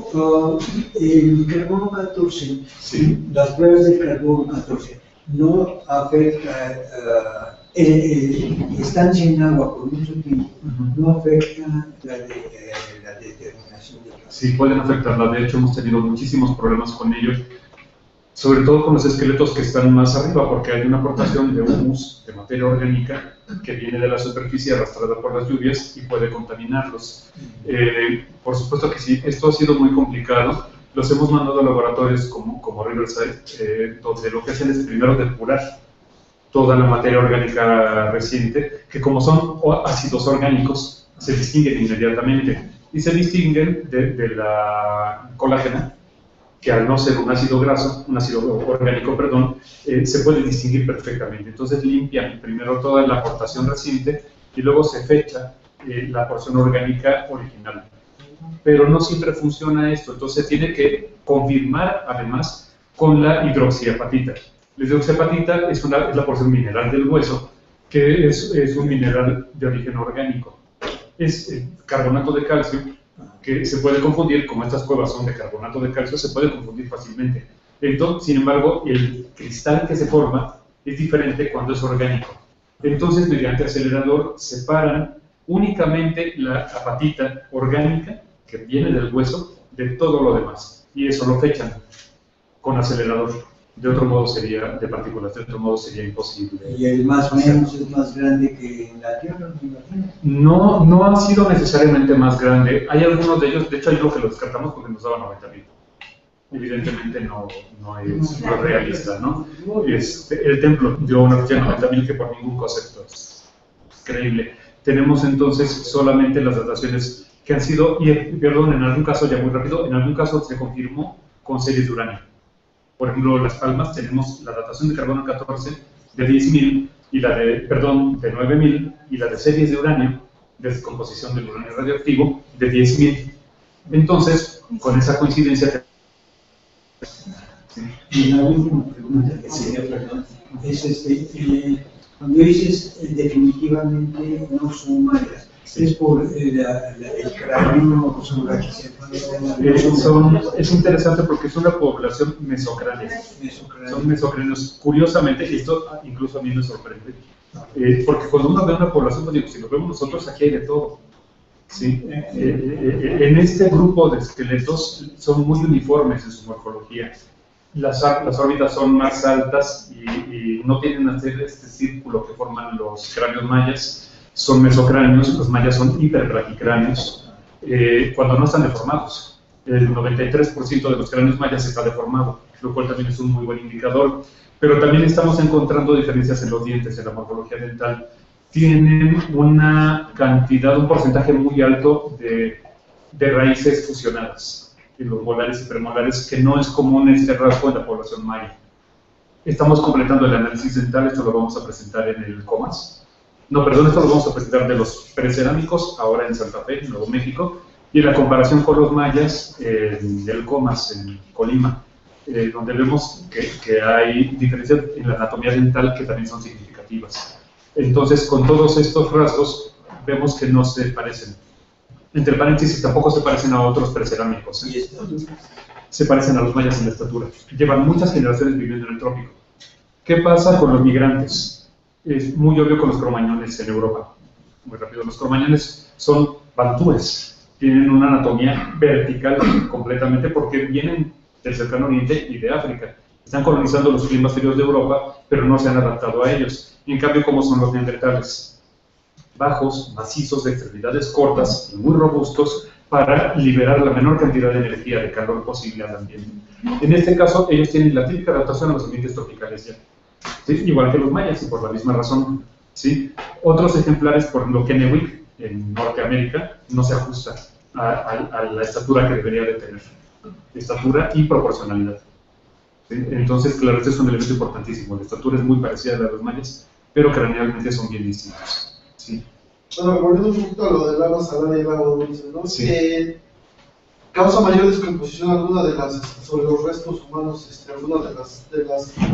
el carbono 14, Sí. las pruebas del carbono 14 no afecta, estancia en agua por mucho tiempo, no afecta la determinación del carbono. Sí, pueden afectarla. De hecho, hemos tenido muchísimos problemas con ellos, sobre todo con los esqueletos que están más arriba, porque hay una aportación de humus, de materia orgánica, que viene de la superficie arrastrada por las lluvias y puede contaminarlos. Por supuesto que sí, esto ha sido muy complicado. Los hemos mandado a laboratorios como Riverside, donde lo que hacen es primero depurar toda la materia orgánica reciente, que como son ácidos orgánicos, se distinguen inmediatamente. Y se distinguen de la colágena, que al no ser un ácido graso, un ácido orgánico, perdón, se puede distinguir perfectamente. Entonces limpian primero toda la aportación reciente y luego se fecha la porción orgánica original. Pero no siempre funciona esto, entonces tiene que confirmar además con la hidroxiapatita. La hidroxiapatita es la porción mineral del hueso, que es un mineral de origen orgánico. Es carbonato de calcio, que se puede confundir, como estas cuevas son de carbonato de calcio, se puede confundir fácilmente. Entonces, sin embargo, el cristal que se forma es diferente cuando es orgánico. Entonces, mediante acelerador, separan únicamente la apatita orgánica, que viene del hueso, de todo lo demás. Y eso lo fechan con acelerador. De otro modo sería, de partículas, de otro modo sería imposible. ¿Y el más menos es más grande que en la Tierra, me imagino? No ha sido necesariamente más grande. Hay algunos de ellos, de hecho hay uno que lo descartamos porque nos daba 90.000. Evidentemente no es realista, ¿no? El templo dio una fecha de 90.000 que por ningún concepto es creíble. Tenemos entonces solamente las dataciones que han sido, y perdón, en algún caso, ya muy rápido, en algún caso se confirmó con series de uranio. Por ejemplo, Las Palmas tenemos la datación de carbono 14 de 10.000 y la de 9.000 y la de series de uranio, de descomposición del uranio radioactivo, de 10.000. Entonces, con esa coincidencia... Y la última pregunta que sería, perdón, es cuando dices definitivamente no son mayas, es por el cráneo sobre la que se es interesante porque es una población mesocránea. Son mesocráneos. Curiosamente, y esto incluso a mí me sorprende, porque cuando uno ve una población, pues digo, si lo vemos nosotros, aquí hay de todo. ¿Sí? En este grupo de esqueletos son muy uniformes en su morfología. Las órbitas son más altas y no tienen a hacer este círculo que forman los cráneos mayas. Son mesocráneos, los mayas son hiperbraquicráneos, cuando no están deformados. El 93% de los cráneos mayas está deformado, lo cual también es un muy buen indicador. Pero también estamos encontrando diferencias en los dientes, en la morfología dental. Tienen una cantidad, un porcentaje muy alto de raíces fusionadas en los molares y premolares, que no es común este rasgo en la población maya. Estamos completando el análisis dental, esto lo vamos a presentar en el COMAS. No, perdón, esto lo vamos a presentar de los precerámicos, ahora en Santa Fe, en Nuevo México, y en la comparación con los mayas del COMAS, en Colima, donde vemos que hay diferencias en la anatomía dental que también son significativas. Entonces, con todos estos rasgos, vemos que no se parecen. Entre paréntesis, tampoco se parecen a otros precerámicos. Se parecen a los mayas en la estatura. Llevan muchas generaciones viviendo en el trópico. ¿Qué pasa con los migrantes? Es muy obvio con los cromañones en Europa. Muy rápido, los cromañones son bantúes, tienen una anatomía vertical completamente porque vienen del cercano oriente y de África. Están colonizando los climas fríos de Europa, pero no se han adaptado a ellos. Y en cambio, ¿cómo son los neandertales? Bajos, macizos, de extremidades cortas y muy robustos para liberar la menor cantidad de energía, de calor posible al ambiente. En este caso, ellos tienen la típica adaptación a los ambientes tropicales ya. ¿Sí? Igual que los mayas, y por la misma razón. ¿Sí? Otros ejemplares, por ejemplo, Kennewick, en Norteamérica, no se ajusta a la estatura que debería de tener. Estatura y proporcionalidad. ¿Sí? Entonces, claro, este es un elemento importantísimo. La estatura es muy parecida a la de los mayas, pero cranealmente son bien distintos. ¿Sí? Bueno, volviendo un poquito a lo del agua salada y el agua dulce, ¿no? Sí. ¿Causa mayor descomposición alguna de las, sobre los restos humanos, alguna de las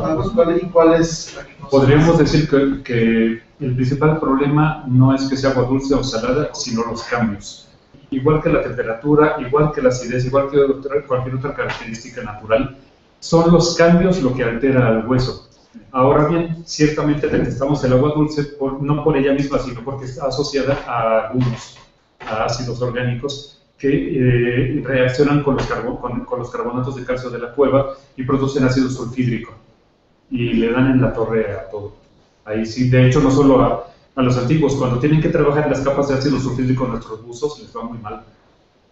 aguas? ¿Cuál es la que causa? Podríamos decir que el principal problema no es que sea agua dulce o salada, sino los cambios. Igual que la temperatura, igual que la acidez, igual que cualquier otra característica natural, son los cambios lo que altera al hueso. Ahora bien, ciertamente detestamos el agua dulce, no por ella misma, sino porque está asociada a algunos, a ácidos orgánicos, que reaccionan con los carbonatos de calcio de la cueva y producen ácido sulfídrico y le dan en la torre a todo. Ahí sí, de hecho, no solo a los antiguos, cuando tienen que trabajar en las capas de ácido sulfídrico nuestros buzos les va muy mal.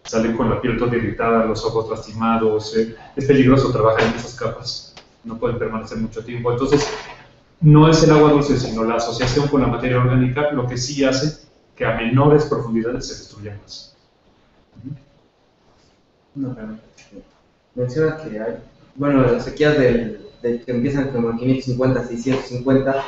Salen con la piel toda irritada, los ojos lastimados, es peligroso trabajar en esas capas, no pueden permanecer mucho tiempo. Entonces, no es el agua dulce, sino la asociación con la materia orgánica lo que sí hace que a menores profundidades se destruyan más. No, pero menciona que hay, bueno, las sequías de que empiezan como en 550, 650,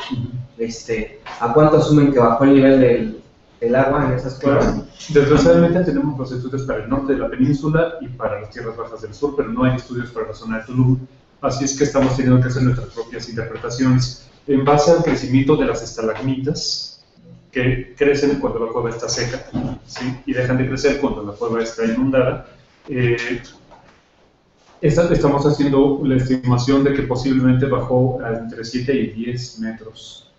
¿a cuánto asumen que bajó el nivel del agua en esas cuevas? Desgraciadamente tenemos los estudios para el norte de la península y para las tierras bajas del sur, pero no hay estudios para la zona de Tulum. Así es que estamos teniendo que hacer nuestras propias interpretaciones en base al crecimiento de las estalagmitas que crecen cuando la cueva está seca, ¿sí? Y dejan de crecer cuando la cueva está inundada. Estamos haciendo la estimación de que posiblemente bajó entre 7 y 10 metros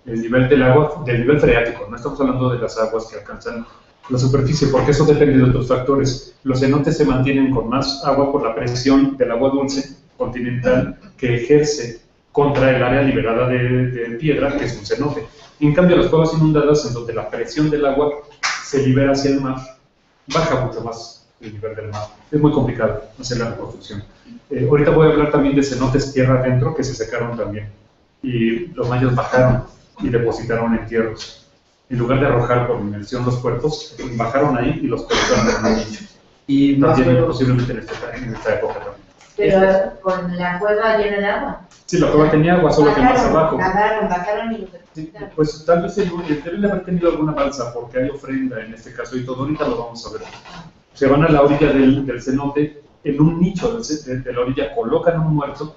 el nivel del agua, del nivel freático. No estamos hablando de las aguas que alcanzan la superficie, porque eso depende de otros factores. Los cenotes se mantienen con más agua por la presión del agua dulce continental que ejerce contra el área liberada de piedra, que es un cenote. En cambio, las cuevas inundadas, en donde la presión del agua se libera hacia el mar, baja mucho más el nivel del mar. Es muy complicado hacer la reconstrucción. Ahorita voy a hablar también de cenotes tierra adentro que se secaron también. Y los mayas bajaron y depositaron entierros. En lugar de arrojar por inmersión los cuerpos, bajaron ahí y los colocaron en el nicho. Y más también o menos, posiblemente en esta época también. Pero con la cueva llena de agua. Sí, la cueva tenía agua, solo que más abajo. Bajaron y lo Sí, depositaron. pues tal vez deben de haber tenido alguna balsa, porque hay ofrenda en este caso y todo. Ahorita lo vamos a ver. Se van a la orilla del cenote, en un nicho de la orilla colocan un muerto,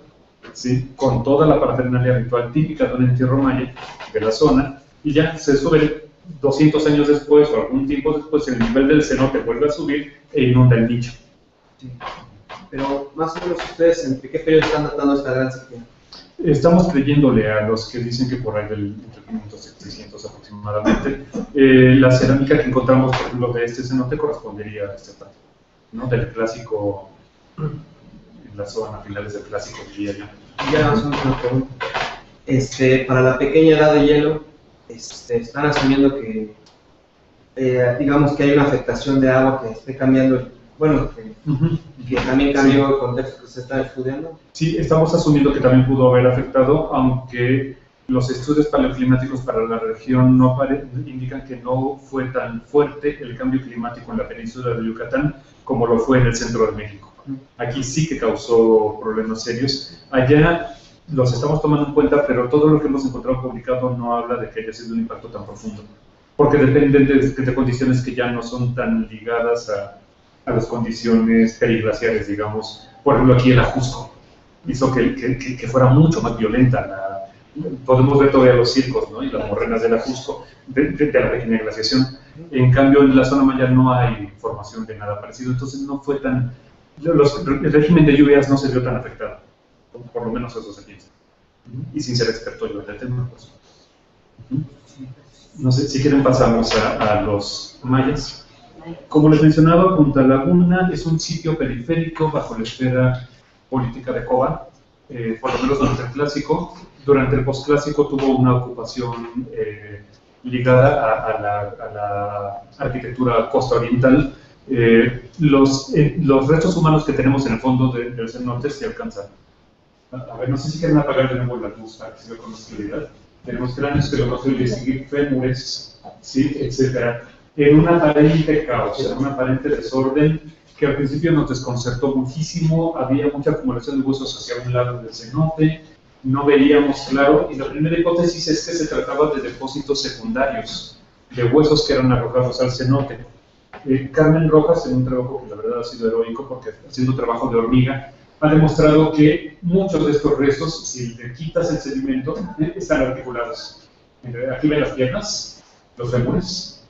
¿sí? Con toda la parafernalia ritual típica de un entierro maya de la zona, y ya se sube 200 años después o algún tiempo después, el nivel del cenote vuelve a subir e inunda el nicho. sí. Pero más o menos ustedes, ¿entre qué periodo están datando esta gran sequía? Estamos creyéndole a los que dicen que por ahí entre 500 y 600 aproximadamente. La cerámica que encontramos, por ejemplo, de este cenote correspondería a este patio, ¿no? Del clásico, en la zona, a finales del clásico, diría yo. Ya más o menos una pregunta. Para la pequeña edad de hielo, están asumiendo que, digamos que hay una afectación de agua que esté cambiando, bueno, que también cambió el contexto que se está estudiando. Sí, estamos asumiendo que también pudo haber afectado, aunque los estudios paleoclimáticos para la región indican que no fue tan fuerte el cambio climático en la península de Yucatán como lo fue en el centro de México. Aquí sí que causó problemas serios. Allá los estamos tomando en cuenta, pero todo lo que hemos encontrado publicado no habla de que haya sido un impacto tan profundo, porque dependen de condiciones que ya no son tan ligadas a las condiciones periglaciares, digamos. Por ejemplo, aquí el Ajusco hizo que fuera mucho más violenta. Podemos ver todavía los circos, ¿no? Y las morrenas del Ajusco de la pequeña glaciación. En cambio, en la zona maya no hay información de nada parecido, entonces no fue tan... el régimen de lluvias no se vio tan afectado, por lo menos eso se piensa. Y sin ser experto yo del tema, pues. No sé, si quieren pasamos a los mayas. Como les mencionaba, Punta Laguna es un sitio periférico bajo la esfera política de Cobán, por lo menos durante el clásico. Durante el posclásico tuvo una ocupación ligada a la arquitectura costa oriental. Los restos humanos que tenemos en el fondo del cenote se alcanzan. A ver, no sé si quieren apagar de nuevo la luz para que se vea con más claridad. Tenemos cráneos, seguir fémures, ¿sí? Etcétera. En un aparente caos, en un aparente desorden que al principio nos desconcertó muchísimo. Había mucha acumulación de huesos hacia un lado del cenote, no veíamos claro, y la primera hipótesis es que se trataba de depósitos secundarios de huesos que eran arrojados al cenote. Carmen Rojas, en un trabajo que la verdad ha sido heroico, porque haciendo trabajo de hormiga, ha demostrado que muchos de estos restos, si le quitas el sedimento, están articulados. Aquí ven las piernas, los fémures.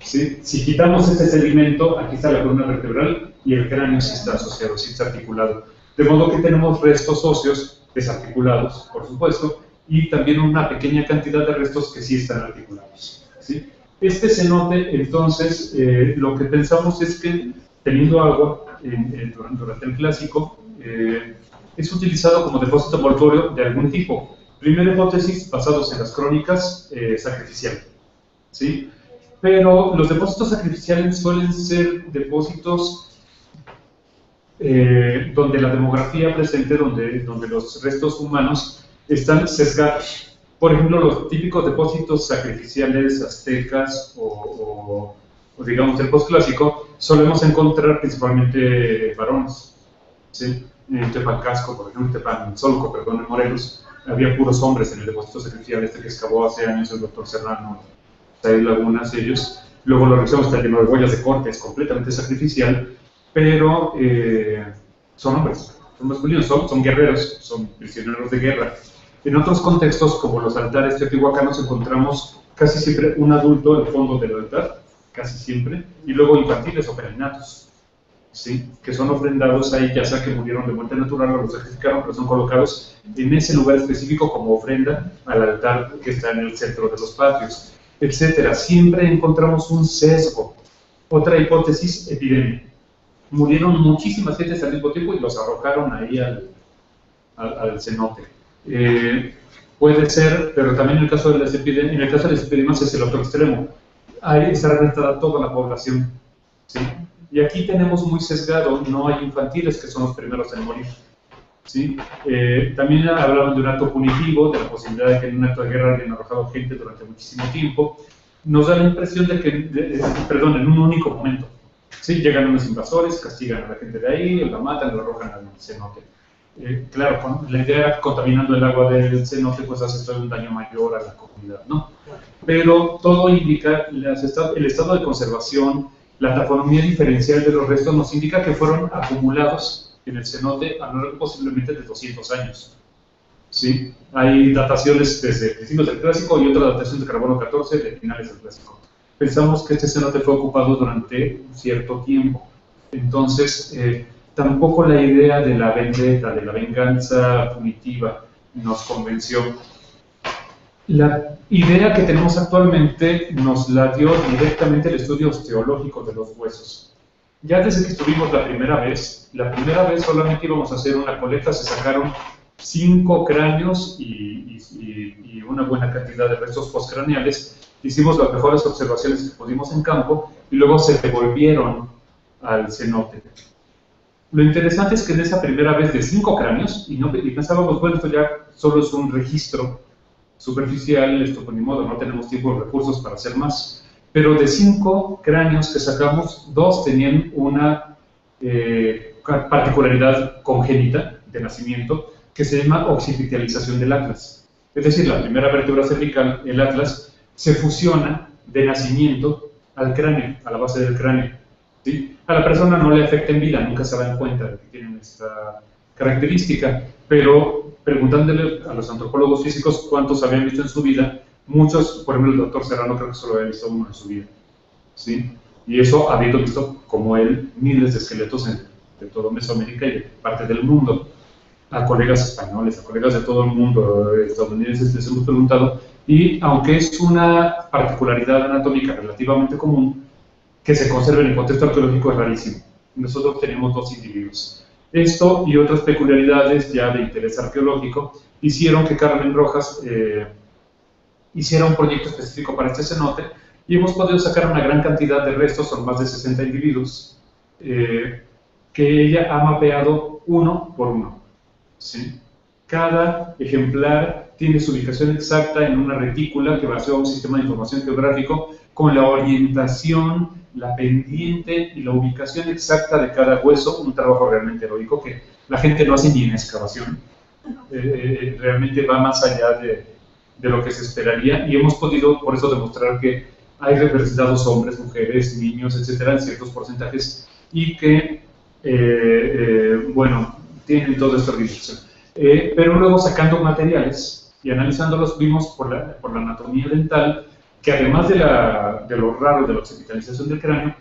¿Sí? Si quitamos este sedimento, aquí está la columna vertebral y el cráneo sí está asociado, sí está articulado. De modo que tenemos restos óseos desarticulados, por supuesto, y también una pequeña cantidad de restos que sí están articulados. ¿Sí? Este cenote, entonces, lo que pensamos es que, teniendo agua durante el clásico, es utilizado como depósito mortuorio de algún tipo. Primera hipótesis, basados en las crónicas, sacrificial. ¿Sí? Pero los depósitos sacrificiales suelen ser depósitos donde la demografía presente, donde los restos humanos están sesgados. Por ejemplo, los típicos depósitos sacrificiales aztecas o digamos del postclásico, solemos encontrar principalmente varones. ¿Sí? En Tepancasco, por ejemplo, en Tepanzolco, perdón, en Morelos, había puros hombres en el depósito sacrificial este que excavó hace años el doctor Serrano, hay lagunas ellos. Luego lo revisamos, está lleno de huellas de corte, es completamente sacrificial, pero son hombres, son masculinos, son guerreros, son prisioneros de guerra. En otros contextos, como los altares teotihuacanos, encontramos casi siempre un adulto en el fondo del altar, casi siempre, y luego infantiles o perinatos, ¿sí? Que son ofrendados ahí, ya sea que murieron de muerte natural o los sacrificaron, pero son colocados en ese lugar específico como ofrenda al altar que está en el centro de los patios, etcétera. Siempre encontramos un sesgo. Otra hipótesis, epidemia. Murieron muchísimas gentes al mismo tiempo y los arrojaron ahí al cenote. Puede ser, pero también en el caso de las epidemias es el otro extremo. Ahí está reventada toda la población, ¿sí? Y aquí tenemos muy sesgado, no hay infantiles que son los primeros en morir, ¿sí? También hablaban de un acto punitivo, de la posibilidad de que en un acto de guerra hayan arrojado gente durante muchísimo tiempo. Nos da la impresión de que, en un único momento, ¿sí? Llegan unos invasores, castigan a la gente de ahí, la matan, la arrojan al cenote. Claro, la idea era que contaminando el agua del cenote, pues hace todo un daño mayor a la comunidad, ¿no? Pero todo indica, el estado de conservación, la taxonomía diferencial de los restos nos indica que fueron acumulados en el cenote a lo largo posiblemente de 200 años. ¿Sí? Hay dataciones desde principios del Clásico y otra datación de carbono 14 de finales del Clásico. Pensamos que este cenote fue ocupado durante un cierto tiempo. Entonces, tampoco la idea de la vendetta, de la venganza punitiva, nos convenció. La idea que tenemos actualmente nos la dio directamente el estudio osteológico de los huesos. Ya desde que estuvimos la primera vez solamente íbamos a hacer una colecta, se sacaron 5 cráneos y una buena cantidad de restos postcraneales. Hicimos las mejores observaciones que pudimos en campo y luego se devolvieron al cenote. Lo interesante es que en esa primera vez de 5 cráneos, y pensábamos, bueno, esto ya solo es un registro superficial, esto por ni modo, no tenemos tiempo o recursos para hacer más, pero de 5 cráneos que sacamos, 2 tenían una particularidad congénita de nacimiento que se llama occipitalización del atlas. Es decir, la primera vértebra cervical, el atlas, se fusiona de nacimiento al cráneo, a la base del cráneo. ¿Sí? A la persona no le afecta en vida, nunca se dan cuenta de que tienen esta característica, pero preguntándole a los antropólogos físicos cuántos habían visto en su vida, muchos, por ejemplo el doctor Serrano creo que solo había visto uno en su vida, ¿sí? Y eso habiendo visto como él miles de esqueletos de todo Mesoamérica y de parte del mundo. A colegas españoles, a colegas de todo el mundo, estadounidenses, les hemos preguntado, y aunque es una particularidad anatómica relativamente común, que se conserve en el contexto arqueológico es rarísimo. Nosotros tenemos 2 individuos. Esto y otras peculiaridades ya de interés arqueológico hicieron que Carmen Rojas hiciera un proyecto específico para este cenote y hemos podido sacar una gran cantidad de restos, son más de 60 individuos, que ella ha mapeado uno por uno. ¿Sí? Cada ejemplar tiene su ubicación exacta en una retícula que basó a un sistema de información geográfico con la orientación, la pendiente y la ubicación exacta de cada hueso, un trabajo realmente heroico que la gente no hace ni en excavación. Realmente va más allá de lo que se esperaría y hemos podido por eso demostrar que hay representados hombres, mujeres, niños, etcétera, en ciertos porcentajes y que, bueno, tienen toda esta organización. Pero luego sacando materiales y analizándolos vimos por la anatomía dental que además de lo raro de la occipitalización del cráneo,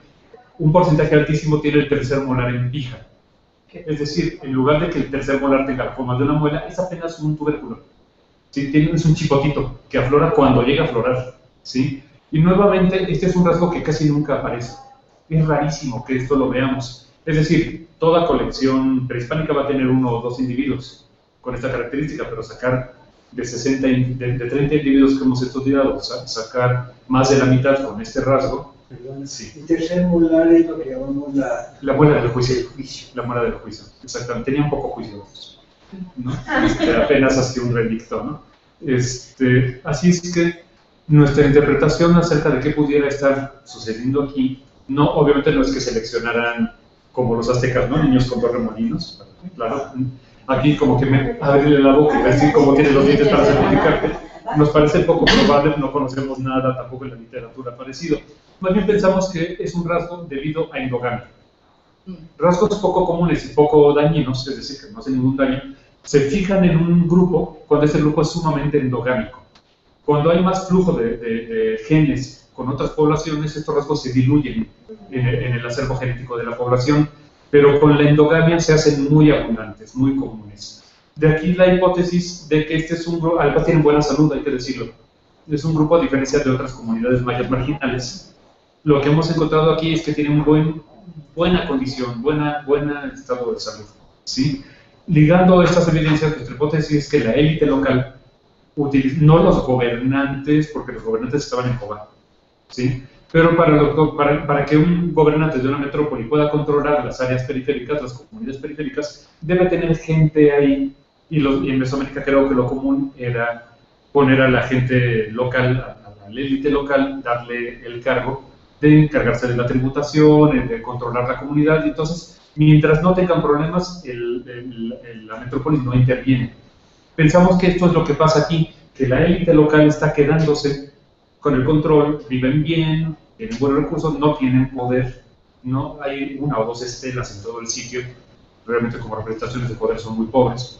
un porcentaje altísimo tiene el tercer molar en pija. Es decir, en lugar de que el tercer molar tenga la forma de una muela, es apenas un tubérculo. ¿Sí? Es un chipotito que aflora cuando llega a aflorar. ¿Sí? Y nuevamente, este es un rasgo que casi nunca aparece. Es rarísimo que esto lo veamos. Es decir, toda colección prehispánica va a tener 1 o 2 individuos con esta característica, pero sacar de 30 individuos que hemos estudiado, sacar más de la mitad con este rasgo. Perdón, sí. El tercer molar es lo que llamamos la muela del juicio. La muela del juicio, exactamente. Tenía un poco juicio, ¿no? Apenas así un relicto, ¿no? Así es que nuestra interpretación acerca de qué pudiera estar sucediendo aquí, no, obviamente no es que seleccionaran como los aztecas, ¿no? Niños con dos remolinos, claro. Aquí como que abrirle la boca y decir cómo tiene los dientes para certificarte. Nos parece poco probable, no conocemos nada tampoco en la literatura parecido. Más bien pensamos que es un rasgo debido a endogamia. Rasgos poco comunes y poco dañinos, es decir, que no hacen ningún daño, se fijan en un grupo cuando ese grupo es sumamente endogámico. Cuando hay más flujo de genes con otras poblaciones, estos rasgos se diluyen en el acervo genético de la población, pero con la endogamia se hacen muy abundantes, muy comunes. De aquí la hipótesis de que este es un grupo, además tienen buena salud, hay que decirlo, es un grupo a diferencia de otras comunidades mayas marginales. Lo que hemos encontrado aquí es que tienen buena condición, buen estado de salud, ¿sí? Ligando estas evidencias, nuestra hipótesis es que la élite local, no los gobernantes, porque los gobernantes estaban en Cobán, ¿sí? Pero para que un gobernante de una metrópoli pueda controlar las áreas periféricas, las comunidades periféricas, debe tener gente ahí, y en Mesoamérica creo que lo común era poner a la gente local, a la élite local, darle el cargo de encargarse de la tributación, de controlar la comunidad, y entonces, mientras no tengan problemas, la metrópolis no interviene. Pensamos que esto es lo que pasa aquí, que la élite local está quedándose con el control, viven bien, tienen buenos recursos, no tienen poder, no hay una o dos estelas en todo el sitio, realmente como representaciones de poder son muy pobres,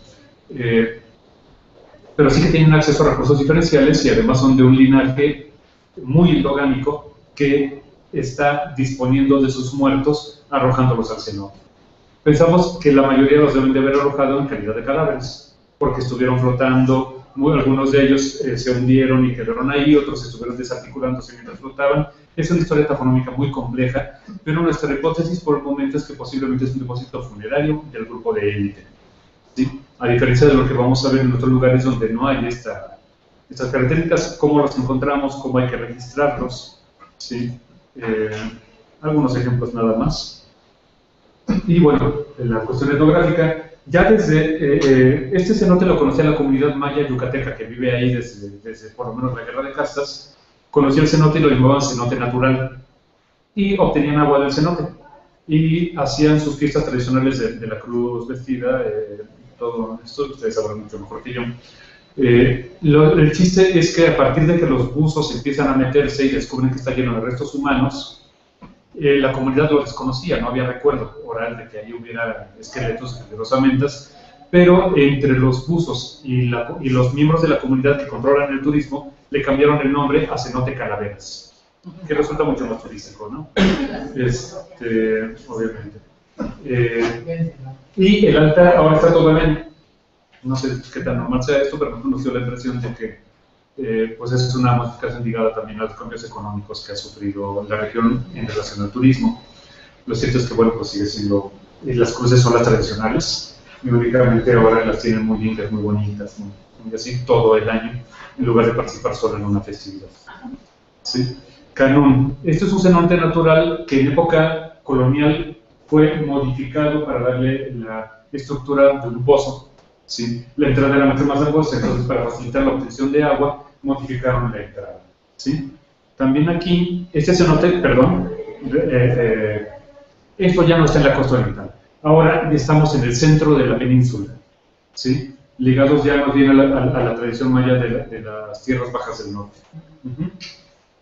pero sí que tienen acceso a recursos diferenciales y además son de un linaje muy endogámico que está disponiendo de sus muertos, arrojándolos al cenote. Pensamos que la mayoría los deben de haber arrojado en calidad de cadáveres, porque estuvieron flotando. Algunos de ellos se hundieron y quedaron ahí, otros estuvieron desarticulándose mientras flotaban. Es una historia taxonómica muy compleja, pero nuestra hipótesis por el momento es que posiblemente es un depósito funerario del grupo de élite, ¿sí? A diferencia de lo que vamos a ver en otros lugares donde no hay estas características, cómo los encontramos, cómo hay que registrarlos, ¿sí? Algunos ejemplos nada más. Y bueno, en la cuestión etnográfica, ya desde, este cenote lo conocía la comunidad maya yucateca que vive ahí desde por lo menos la Guerra de Castas. Conocía el cenote y lo llamaban cenote natural. Y obtenían agua del cenote. Y hacían sus fiestas tradicionales de la cruz vestida, todo esto, ustedes sabrán mucho mejor que yo. El chiste es que a partir de que los buzos empiezan a meterse y descubren que está lleno de restos humanos, la comunidad lo desconocía, no había recuerdo oral de que ahí hubiera esqueletos de osamentas, pero entre los buzos y los miembros de la comunidad que controlan el turismo le cambiaron el nombre a Cenote Calaveras, que resulta mucho más turístico, ¿no? Obviamente. Y el altar ahora está todo bien. No sé qué tan normal sea esto, pero nos dio la impresión de que pues esa es una modificación ligada también a los cambios económicos que ha sufrido la región en relación al turismo. Lo cierto es que, bueno, pues sigue siendo, las cruces son las tradicionales, y únicamente ahora las tienen muy lindas, muy bonitas, muy así todo el año, en lugar de participar solo en una festividad. ¿Sí? Canón. Este es un cenote natural que en época colonial fue modificado para darle la estructura de un pozo. ¿Sí? La entrada era mucho más angosta, entonces para facilitar la obtención de agua, modificaron la entrada. ¿Sí? También aquí, este cenote, perdón, esto ya no está en la costa oriental. Ahora estamos en el centro de la península, ¿sí? Ligados ya más bien a la tradición maya de las tierras bajas del norte.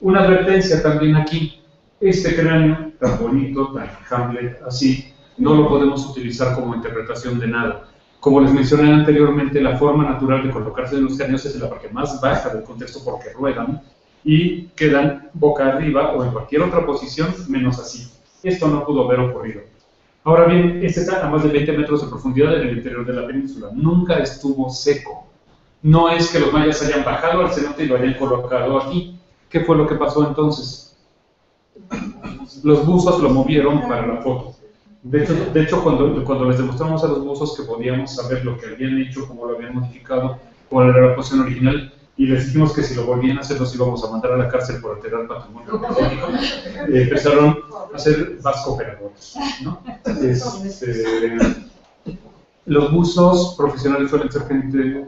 Una advertencia también aquí, este cráneo tan bonito, tan Hamlet, así, no lo podemos utilizar como interpretación de nada. Como les mencioné anteriormente, la forma natural de colocarse en los cráneos es en la parte más baja del contexto porque ruedan y quedan boca arriba o en cualquier otra posición menos así. Esto no pudo haber ocurrido. Ahora bien, este está a más de 20 metros de profundidad en el interior de la península. Nunca estuvo seco. No es que los mayas hayan bajado al cenote y lo hayan colocado aquí. ¿Qué fue lo que pasó entonces? Los buzos lo movieron para la foto. De hecho cuando les demostramos a los buzos que podíamos saber lo que habían hecho, cómo lo habían modificado, cuál era la posición original, y les dijimos que si lo volvían a hacer los íbamos a mandar a la cárcel por alterar patrimonio arqueológico, empezaron a ser vascooperadores, ¿no? Los buzos profesionales suelen ser gente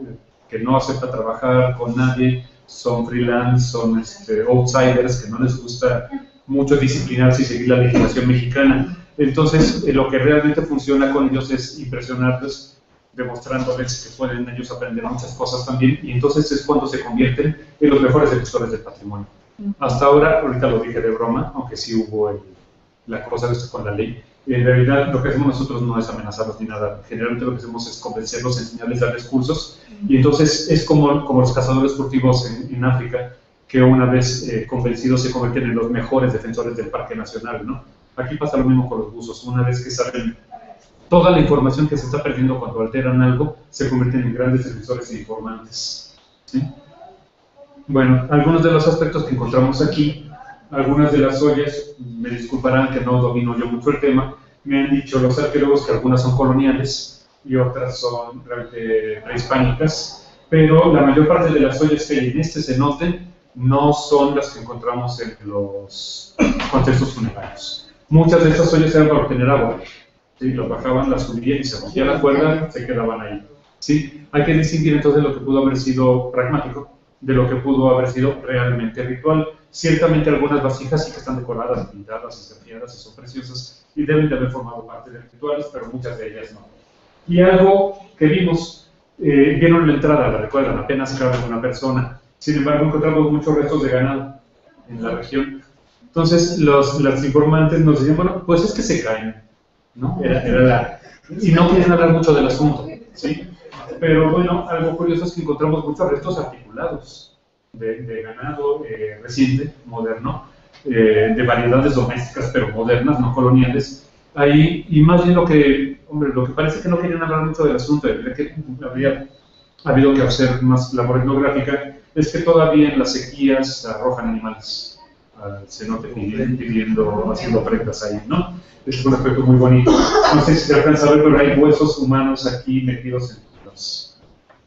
que no acepta trabajar con nadie, son freelance, son outsiders, que no les gusta mucho disciplinarse y seguir la legislación mexicana. Entonces, lo que realmente funciona con ellos es impresionarles, demostrándoles que pueden ellos aprender muchas cosas también, y entonces es cuando se convierten en los mejores defensores del patrimonio. Hasta ahora, ahorita lo dije de broma, aunque sí hubo la cosa con la ley, en realidad lo que hacemos nosotros no es amenazarlos ni nada, generalmente lo que hacemos es convencerlos, enseñarles, darles cursos, y entonces es como los cazadores furtivos en África, que una vez convencidos se convierten en los mejores defensores del Parque Nacional, ¿no? Aquí pasa lo mismo con los buzos, una vez que saben toda la información que se está perdiendo cuando alteran algo, se convierten en grandes defensores e informantes, ¿sí? Bueno, algunos de los aspectos que encontramos aquí, algunas de las ollas, me disculparán que no domino yo mucho el tema, me han dicho los arqueólogos que algunas son coloniales y otras son realmente prehispánicas, pero la mayor parte de las ollas que hay en este cenote no son las que encontramos en los contextos funerarios. Muchas de estas ollas eran para obtener agua, ¿sí? Las bajaban, las subían y se rompía la cuerda, se quedaban ahí, ¿sí? Hay que distinguir entonces lo que pudo haber sido pragmático de lo que pudo haber sido realmente ritual. Ciertamente algunas vasijas sí que están decoradas, pintadas, esgrafiadas y son preciosas y deben de haber formado parte de rituales, pero muchas de ellas no. Y algo que vimos, vieron la entrada, la recuerdan, apenas cabe una persona. Sin embargo, encontramos muchos restos de ganado en la región. Entonces, los informantes nos decían, bueno, pues es que se caen, ¿no? Y no quieren hablar mucho del asunto, ¿sí? Pero bueno, algo curioso es que encontramos muchos restos articulados de ganado reciente, moderno, de variedades domésticas, pero modernas, no coloniales. Ahí, y más bien lo que parece que no querían hablar mucho del asunto, de que habría habido que hacer más labor etnográfica, es que todavía en las sequías arrojan animales al cenote haciendo ofrendas ahí, ¿no? Ese es un aspecto muy bonito. No sé si se alcanza a ver, pero hay huesos humanos aquí metidos en las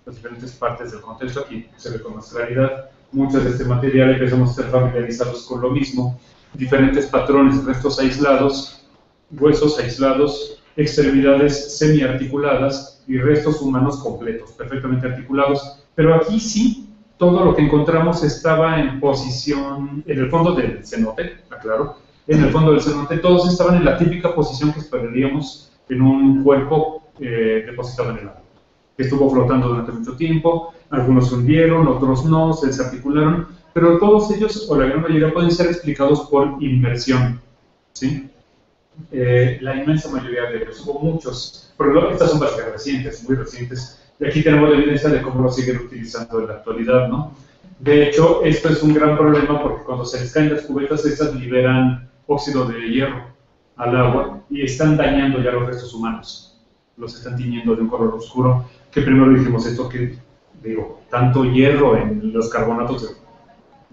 diferentes partes del contexto. Aquí se ve con más claridad. Muchos de este material empezamos a estar familiarizados con lo mismo. Diferentes patrones, restos aislados, huesos aislados, extremidades semiarticuladas y restos humanos completos, perfectamente articulados. Pero aquí sí, todo lo que encontramos estaba en posición, en el fondo del cenote, aclaro, en el fondo del cenote, todos estaban en la típica posición que esperaríamos en un cuerpo depositado en el agua, que estuvo flotando durante mucho tiempo. Algunos se hundieron, otros no, se desarticularon, pero todos ellos, o la gran mayoría, pueden ser explicados por inmersión, ¿sí? La inmensa mayoría de ellos, hubo muchos, pero estas son bastante recientes, muy recientes. Y aquí tenemos la evidencia de cómo lo siguen utilizando en la actualidad, ¿no? De hecho, esto es un gran problema porque cuando se les caen las cubetas, estas liberan óxido de hierro al agua y están dañando ya los restos humanos. Los están tiñendo de un color oscuro, que primero dijimos esto que, digo, tanto hierro en los carbonatos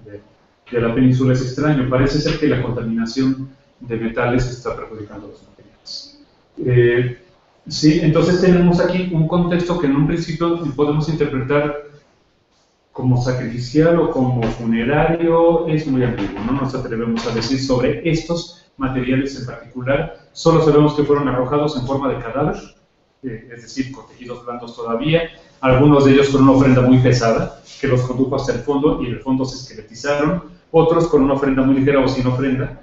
de la península es extraño. Parece ser que la contaminación de metales está perjudicando los materiales. Sí, entonces tenemos aquí un contexto que en un principio podemos interpretar como sacrificial o como funerario, es muy ambiguo, no nos atrevemos a decir sobre estos materiales en particular, solo sabemos que fueron arrojados en forma de cadáver, es decir, con tejidos blandos todavía, algunos de ellos con una ofrenda muy pesada, que los condujo hasta el fondo y en el fondo se esqueletizaron, otros con una ofrenda muy ligera o sin ofrenda,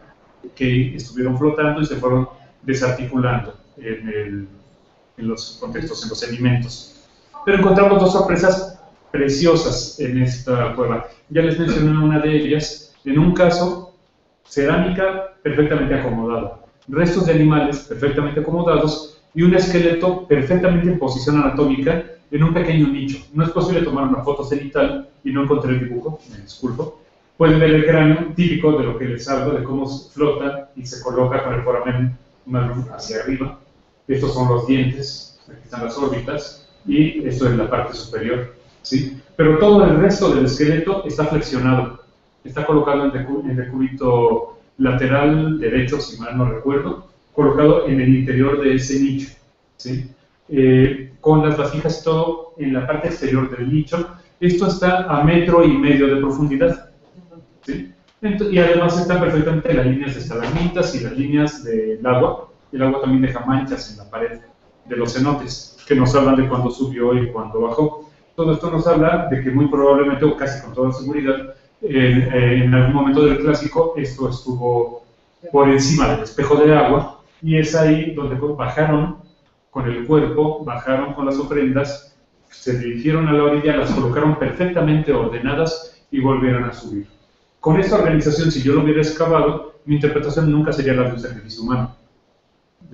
que estuvieron flotando y se fueron desarticulando en los contextos, en los sedimentos. Pero encontramos dos sorpresas preciosas en esta cueva. Ya les mencioné una de ellas. En un caso, cerámica perfectamente acomodada, restos de animales perfectamente acomodados y un esqueleto perfectamente en posición anatómica en un pequeño nicho. No es posible tomar una foto cenital y no encontré el dibujo, me disculpo. Pueden ver el cráneo típico de lo que les hablo, de cómo flota y se coloca con el foramen hacia arriba. Estos son los dientes, aquí están las órbitas, y esto es la parte superior, ¿sí? Pero todo el resto del esqueleto está flexionado, está colocado en decúbito lateral derecho, si mal no recuerdo, colocado en el interior de ese nicho, ¿sí? Con las vasijas y todo en la parte exterior del nicho. Esto está a 1,5 metros de profundidad, ¿sí? Y además están perfectamente las líneas de estalagmitas y las líneas del agua. El agua también deja manchas en la pared de los cenotes, que nos hablan de cuándo subió y cuándo bajó. Todo esto nos habla de que muy probablemente, o casi con toda seguridad, en algún momento del clásico esto estuvo por encima del espejo de agua, y es ahí donde bajaron con el cuerpo, bajaron con las ofrendas, se dirigieron a la orilla, las colocaron perfectamente ordenadas y volvieron a subir. Con esta organización, si yo lo hubiera excavado, mi interpretación nunca sería la de un sacrificio humano.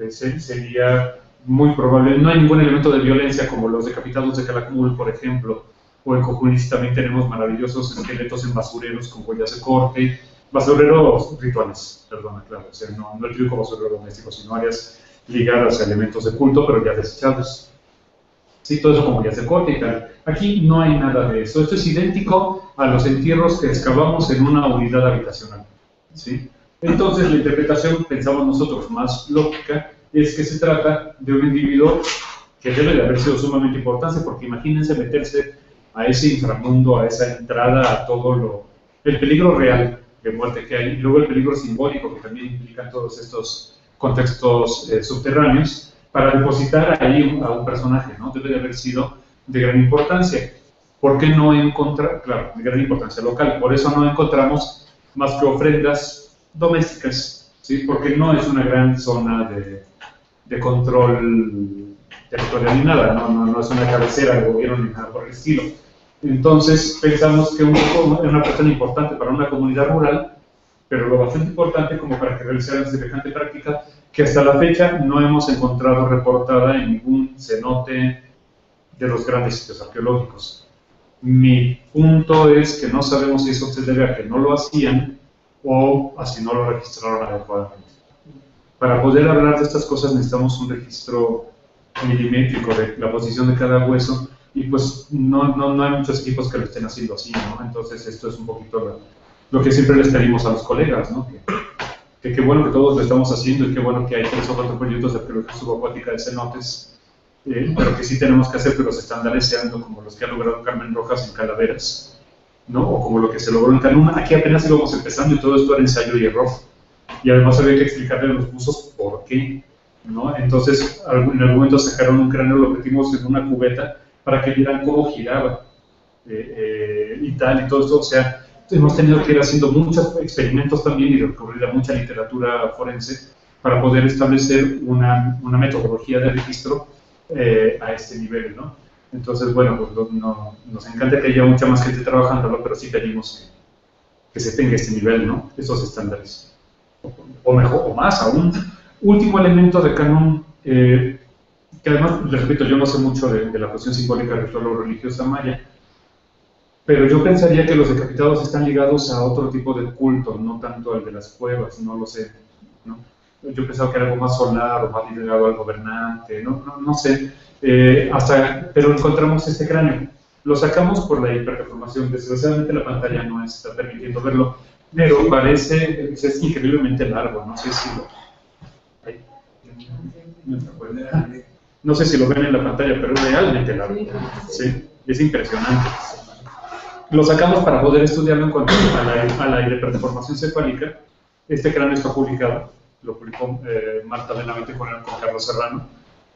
Sería muy probable, no hay ningún elemento de violencia como los decapitados de Calakmul, por ejemplo, o en Cojunis también tenemos maravillosos esqueletos en basureros con huellas de corte, basureros rituales, perdona, claro, o sea, no el típico basurero doméstico, sino áreas ligadas a elementos de culto, pero ya desechados. Sí, todo eso con huellas de corte y tal. Aquí no hay nada de eso. Esto es idéntico a los entierros que excavamos en una unidad habitacional. ¿Sí? Entonces, la interpretación, pensamos nosotros, más lógica, es que se trata de un individuo que debe de haber sido sumamente importante, porque imagínense meterse a ese inframundo, a esa entrada, a todo el peligro real de muerte que hay, y luego el peligro simbólico que también implican todos estos contextos subterráneos, para depositar ahí a un personaje, ¿no? Debe de haber sido de gran importancia. ¿Por qué no encontrar? Claro, de gran importancia local, por eso no encontramos más que ofrendas domésticas, ¿sí? Porque no es una gran zona de control territorial ni nada, no es una cabecera de gobierno ni nada por el estilo. Entonces pensamos que una persona importante para una comunidad rural, pero lo bastante importante como para que realizaran semejante práctica, que hasta la fecha no hemos encontrado reportada en ningún cenote de los grandes sitios arqueológicos. Mi punto es que no sabemos si eso se debe a que no lo hacían o a si no lo registraron adecuadamente. Para poder hablar de estas cosas necesitamos un registro milimétrico de la posición de cada hueso, y pues no hay muchos equipos que lo estén haciendo así, ¿no? Entonces esto es un poquito lo que siempre les pedimos a los colegas, ¿no? Que qué bueno que todos lo estamos haciendo, y qué bueno que hay 3 o 4 proyectos de arqueología subacuática de cenotes, pero que sí tenemos que hacer que los estándares sean como los que ha logrado Carmen Rojas en Calaveras, ¿no? O como lo que se logró en Canuma. Aquí apenas íbamos empezando y todo esto era ensayo y error, y además había que explicarle a los buzos por qué, ¿no? Entonces en algún momento sacaron un cráneo, lo metimos en una cubeta para que vieran cómo giraba y tal, y todo esto. O sea, hemos tenido que ir haciendo muchos experimentos también y recurrir a mucha literatura forense para poder establecer una metodología de registro a este nivel, ¿no? Entonces, bueno, pues nos encanta que haya mucha más gente trabajándolo, pero sí pedimos que se tenga este nivel, ¿no? Estos estándares. O mejor, o más aún. Último elemento de canon, que además, les repito, yo no sé mucho de la cuestión simbólica, ritual o religiosa maya, pero yo pensaría que los decapitados están ligados a otro tipo de culto, no tanto al de las cuevas, no lo sé, ¿no? Yo pensaba que era algo más solar o más ligado al gobernante, no sé, pero encontramos este cráneo. Lo sacamos por la hiperdeformación, desgraciadamente la pantalla no está permitiendo verlo, pero parece, es increíblemente largo, no sé si no sé si lo ven en la pantalla, pero es realmente largo, sí, es impresionante. Lo sacamos para poder estudiarlo en cuanto a la hiperdeformación cefálica. Este cráneo está publicado, lo publicó Marta Benavente con Carlos Serrano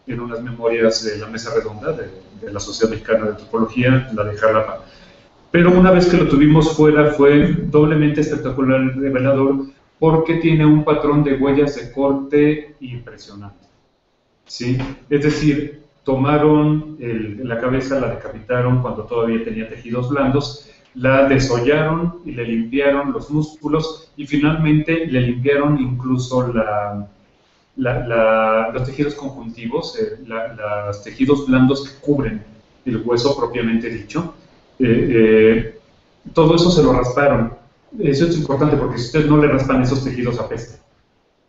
en unas memorias de la mesa redonda de la Sociedad Mexicana de Antropología, la de Jalapa. Pero una vez que lo tuvimos fuera fue doblemente espectacular y revelador, porque tiene un patrón de huellas de corte impresionante, ¿sí? Es decir, tomaron la cabeza, la decapitaron cuando todavía tenía tejidos blandos, la desollaron y le limpiaron los músculos, y finalmente le limpiaron incluso los tejidos conjuntivos, los tejidos blandos que cubren el hueso propiamente dicho. Todo eso se lo rasparon. Eso es importante, porque si ustedes no le raspan esos tejidos apesta.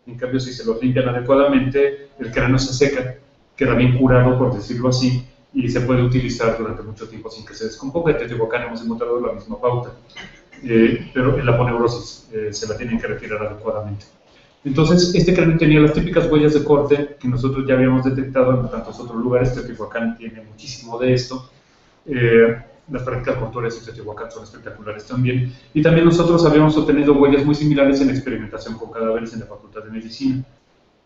En cambio, si se los limpian adecuadamente, el cráneo se seca, queda bien curado, por decirlo así, y se puede utilizar durante mucho tiempo sin que se descomponga. En Teotihuacán hemos encontrado la misma pauta, pero en la poneurosis se la tienen que retirar adecuadamente. Entonces, este cráneo tenía las típicas huellas de corte que nosotros ya habíamos detectado en tantos otros lugares. Teotihuacán tiene muchísimo de esto. Las prácticas portuarias de Teotihuacán son espectaculares también. Y también nosotros habíamos obtenido huellas muy similares en experimentación con cadáveres en la Facultad de Medicina.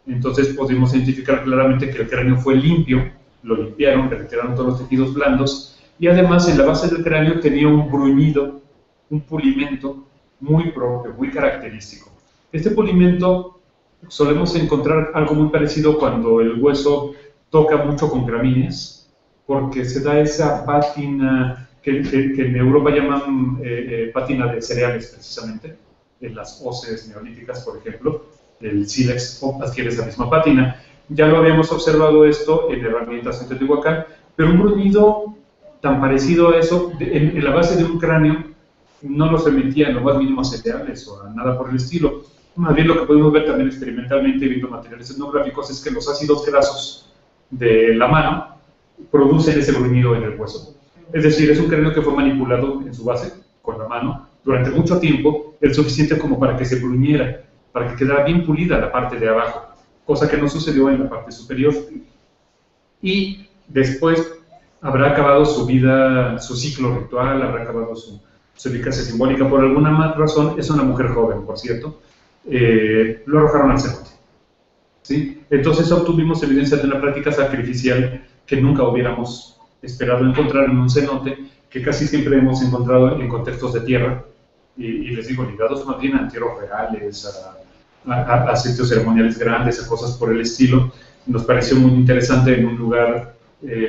Entonces pudimos identificar claramente que el cráneo fue limpio, lo limpiaron, retiraron todos los tejidos blandos, Y además en la base del cráneo tenía un bruñido, un pulimento muy propio, muy característico. Este pulimento solemos encontrar algo muy parecido cuando el hueso toca mucho con gramíneas, porque se da esa pátina que en Europa llaman pátina de cereales precisamente, en las hoces neolíticas, por ejemplo, el sílex adquiere esa misma pátina. Ya lo habíamos observado esto en herramientas en Teotihuacán, pero un bruñido tan parecido a eso, en la base de un cráneo, no nos remitía en lo más mínimo a cereales o a nada por el estilo. Más bien lo que podemos ver también experimentalmente viendo materiales etnográficos es que los ácidos grasos de la mano producen ese bruñido en el hueso. Es decir, es un cráneo que fue manipulado en su base, con la mano, durante mucho tiempo, el suficiente como para que se bruñera, para que quedara bien pulida la parte de abajo, cosa que no sucedió en la parte superior. Y después habrá acabado su vida, su ciclo ritual, habrá acabado su eficacia simbólica. Por alguna más razón, es una mujer joven, por cierto, lo arrojaron al cenote. ¿Sí? Entonces obtuvimos evidencia de una práctica sacrificial que nunca hubiéramos esperado encontrar en un cenote, que casi siempre hemos encontrado en contextos de tierra, y les digo, ligados más bien a entierros reales, a sitios ceremoniales grandes, a cosas por el estilo. Nos pareció muy interesante en un lugar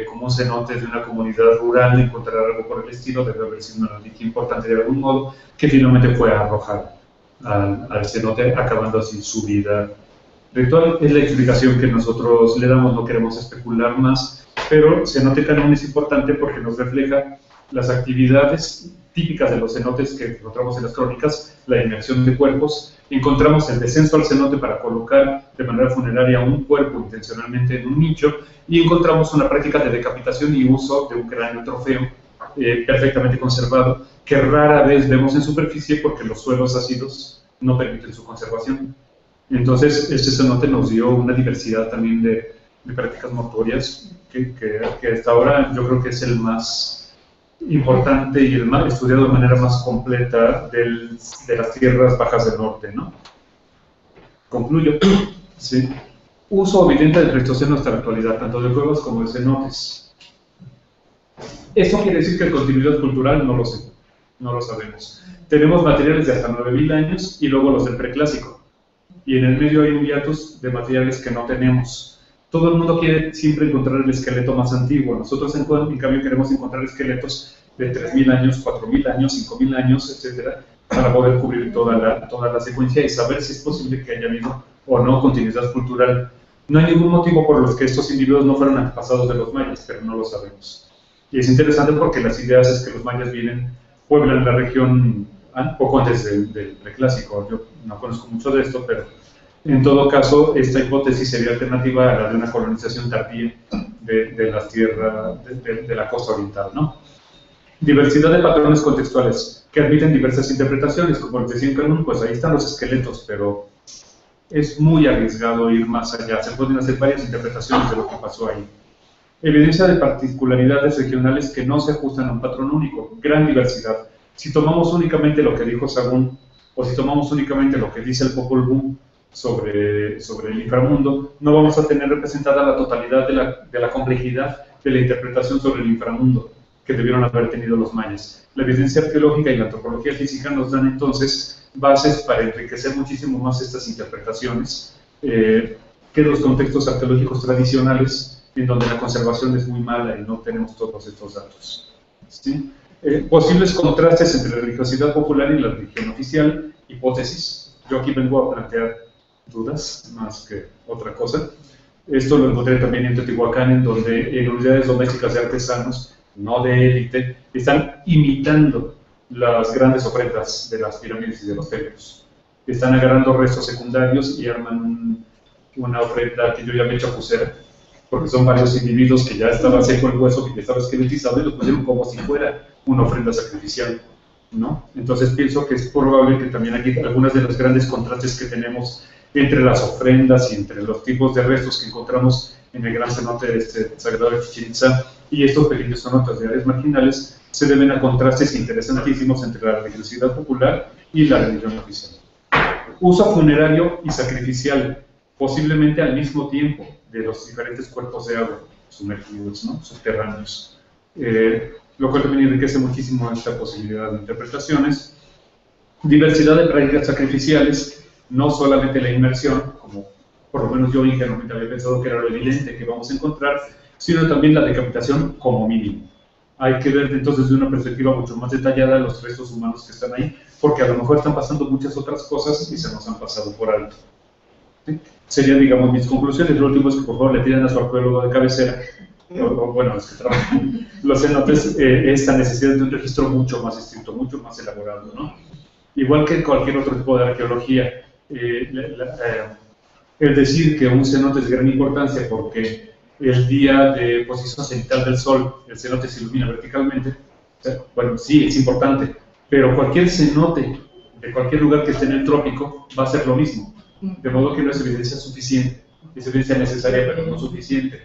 como un cenote de una comunidad rural encontrar algo por el estilo. Debe haber sido una reliquia importante de algún modo, que finalmente fue arrojada al cenote, acabando así su vida ritual. Es la explicación que nosotros le damos, no queremos especular más, pero cenote canón es importante porque nos refleja las actividades típicas de los cenotes que encontramos en las crónicas, la inmersión de cuerpos. Encontramos el descenso al cenote para colocar de manera funeraria un cuerpo intencionalmente en un nicho, y encontramos una práctica de decapitación y uso de un cráneo trofeo perfectamente conservado, que rara vez vemos en superficie porque los suelos ácidos no permiten su conservación. Entonces, este cenote nos dio una diversidad también de prácticas mortuorias que hasta ahora yo creo que es el más importante y el más estudiado de manera más completa de las tierras bajas del norte, ¿no? Concluyo. Sí. Uso evidente del Pleistoceno hasta la actualidad, tanto de cuevas como de cenotes. ¿Esto quiere decir que hay continuidad cultural? No lo sé, no lo sabemos. Tenemos materiales de hasta 9.000 años y luego los del preclásico. Y en el medio hay un hiatus de materiales que no tenemos. Todo el mundo quiere siempre encontrar el esqueleto más antiguo. Nosotros, en cambio, queremos encontrar esqueletos de 3.000 años, 4.000 años, 5.000 años, etcétera, para poder cubrir toda la secuencia y saber si es posible que haya habido o no continuidad cultural. No hay ningún motivo por los que estos individuos no fueron antepasados de los mayas, pero no lo sabemos. Y es interesante porque las ideas es que los mayas pueblan la región poco antes del preclásico. Yo no conozco mucho de esto, pero en todo caso, esta hipótesis sería alternativa a la de una colonización tardía de las tierras de la costa oriental, ¿no? Diversidad de patrones contextuales que admiten diversas interpretaciones, como les decía en Canún, pues ahí están los esqueletos, pero es muy arriesgado ir más allá. Se pueden hacer varias interpretaciones de lo que pasó ahí. Evidencia de particularidades regionales que no se ajustan a un patrón único, gran diversidad. Si tomamos únicamente lo que dijo Sagún, o si tomamos únicamente lo que dice el Popol Vuh sobre el inframundo, no vamos a tener representada la totalidad de la complejidad de la interpretación sobre el inframundo que debieron haber tenido los mayas. La evidencia arqueológica y la antropología física nos dan entonces bases para enriquecer muchísimo más estas interpretaciones que los contextos arqueológicos tradicionales, en donde la conservación es muy mala y no tenemos todos estos datos. ¿Sí? Posibles contrastes entre la religiosidad popular y la religión oficial, hipótesis. Yo aquí vengo a plantear dudas más que otra cosa. Esto lo encontré también en Teotihuacán, en donde en unidades domésticas de artesanos, no de élite, están imitando las grandes ofrendas de las pirámides y de los templos. Están agarrando restos secundarios y arman una ofrenda que yo llamé chapucera, porque son varios individuos que ya estaba seco el hueso, que ya estaba esqueletizado, y lo pusieron como si fuera una ofrenda sacrificial, ¿no? Entonces pienso que es probable que también aquí algunas de los grandes contrastes que tenemos entre las ofrendas y entre los tipos de restos que encontramos en el gran cenote sagrado de Chichén Itzá y estos pequeños cenotes de áreas marginales se deben a contrastes interesantísimos entre la religiosidad popular y la religión oficial. Uso funerario y sacrificial, posiblemente al mismo tiempo, de los diferentes cuerpos de agua sumergidos, ¿no? Subterráneos. lo cual también enriquece muchísimo esta posibilidad de interpretaciones. Diversidad de prácticas sacrificiales, no solamente la inmersión, como por lo menos yo ingenuamente había pensado que era lo evidente que vamos a encontrar, sino también la decapitación como mínimo. Hay que ver entonces de una perspectiva mucho más detallada los restos humanos que están ahí, porque a lo mejor están pasando muchas otras cosas y se nos han pasado por alto. ¿Sí? Serían, digamos, mis conclusiones. Lo último es que por favor le pidan a su arqueólogo de cabecera, o bueno, los que trabajan los cenotes, esta necesidad de un registro mucho más estricto, mucho más elaborado, ¿no? Igual que cualquier otro tipo de arqueología, el decir que un cenote es de gran importancia porque el día de posición cenital del sol el cenote se ilumina verticalmente, bueno, sí, es importante, pero cualquier cenote de cualquier lugar que esté en el trópico va a ser lo mismo, de modo que no es evidencia suficiente, es evidencia necesaria pero no suficiente.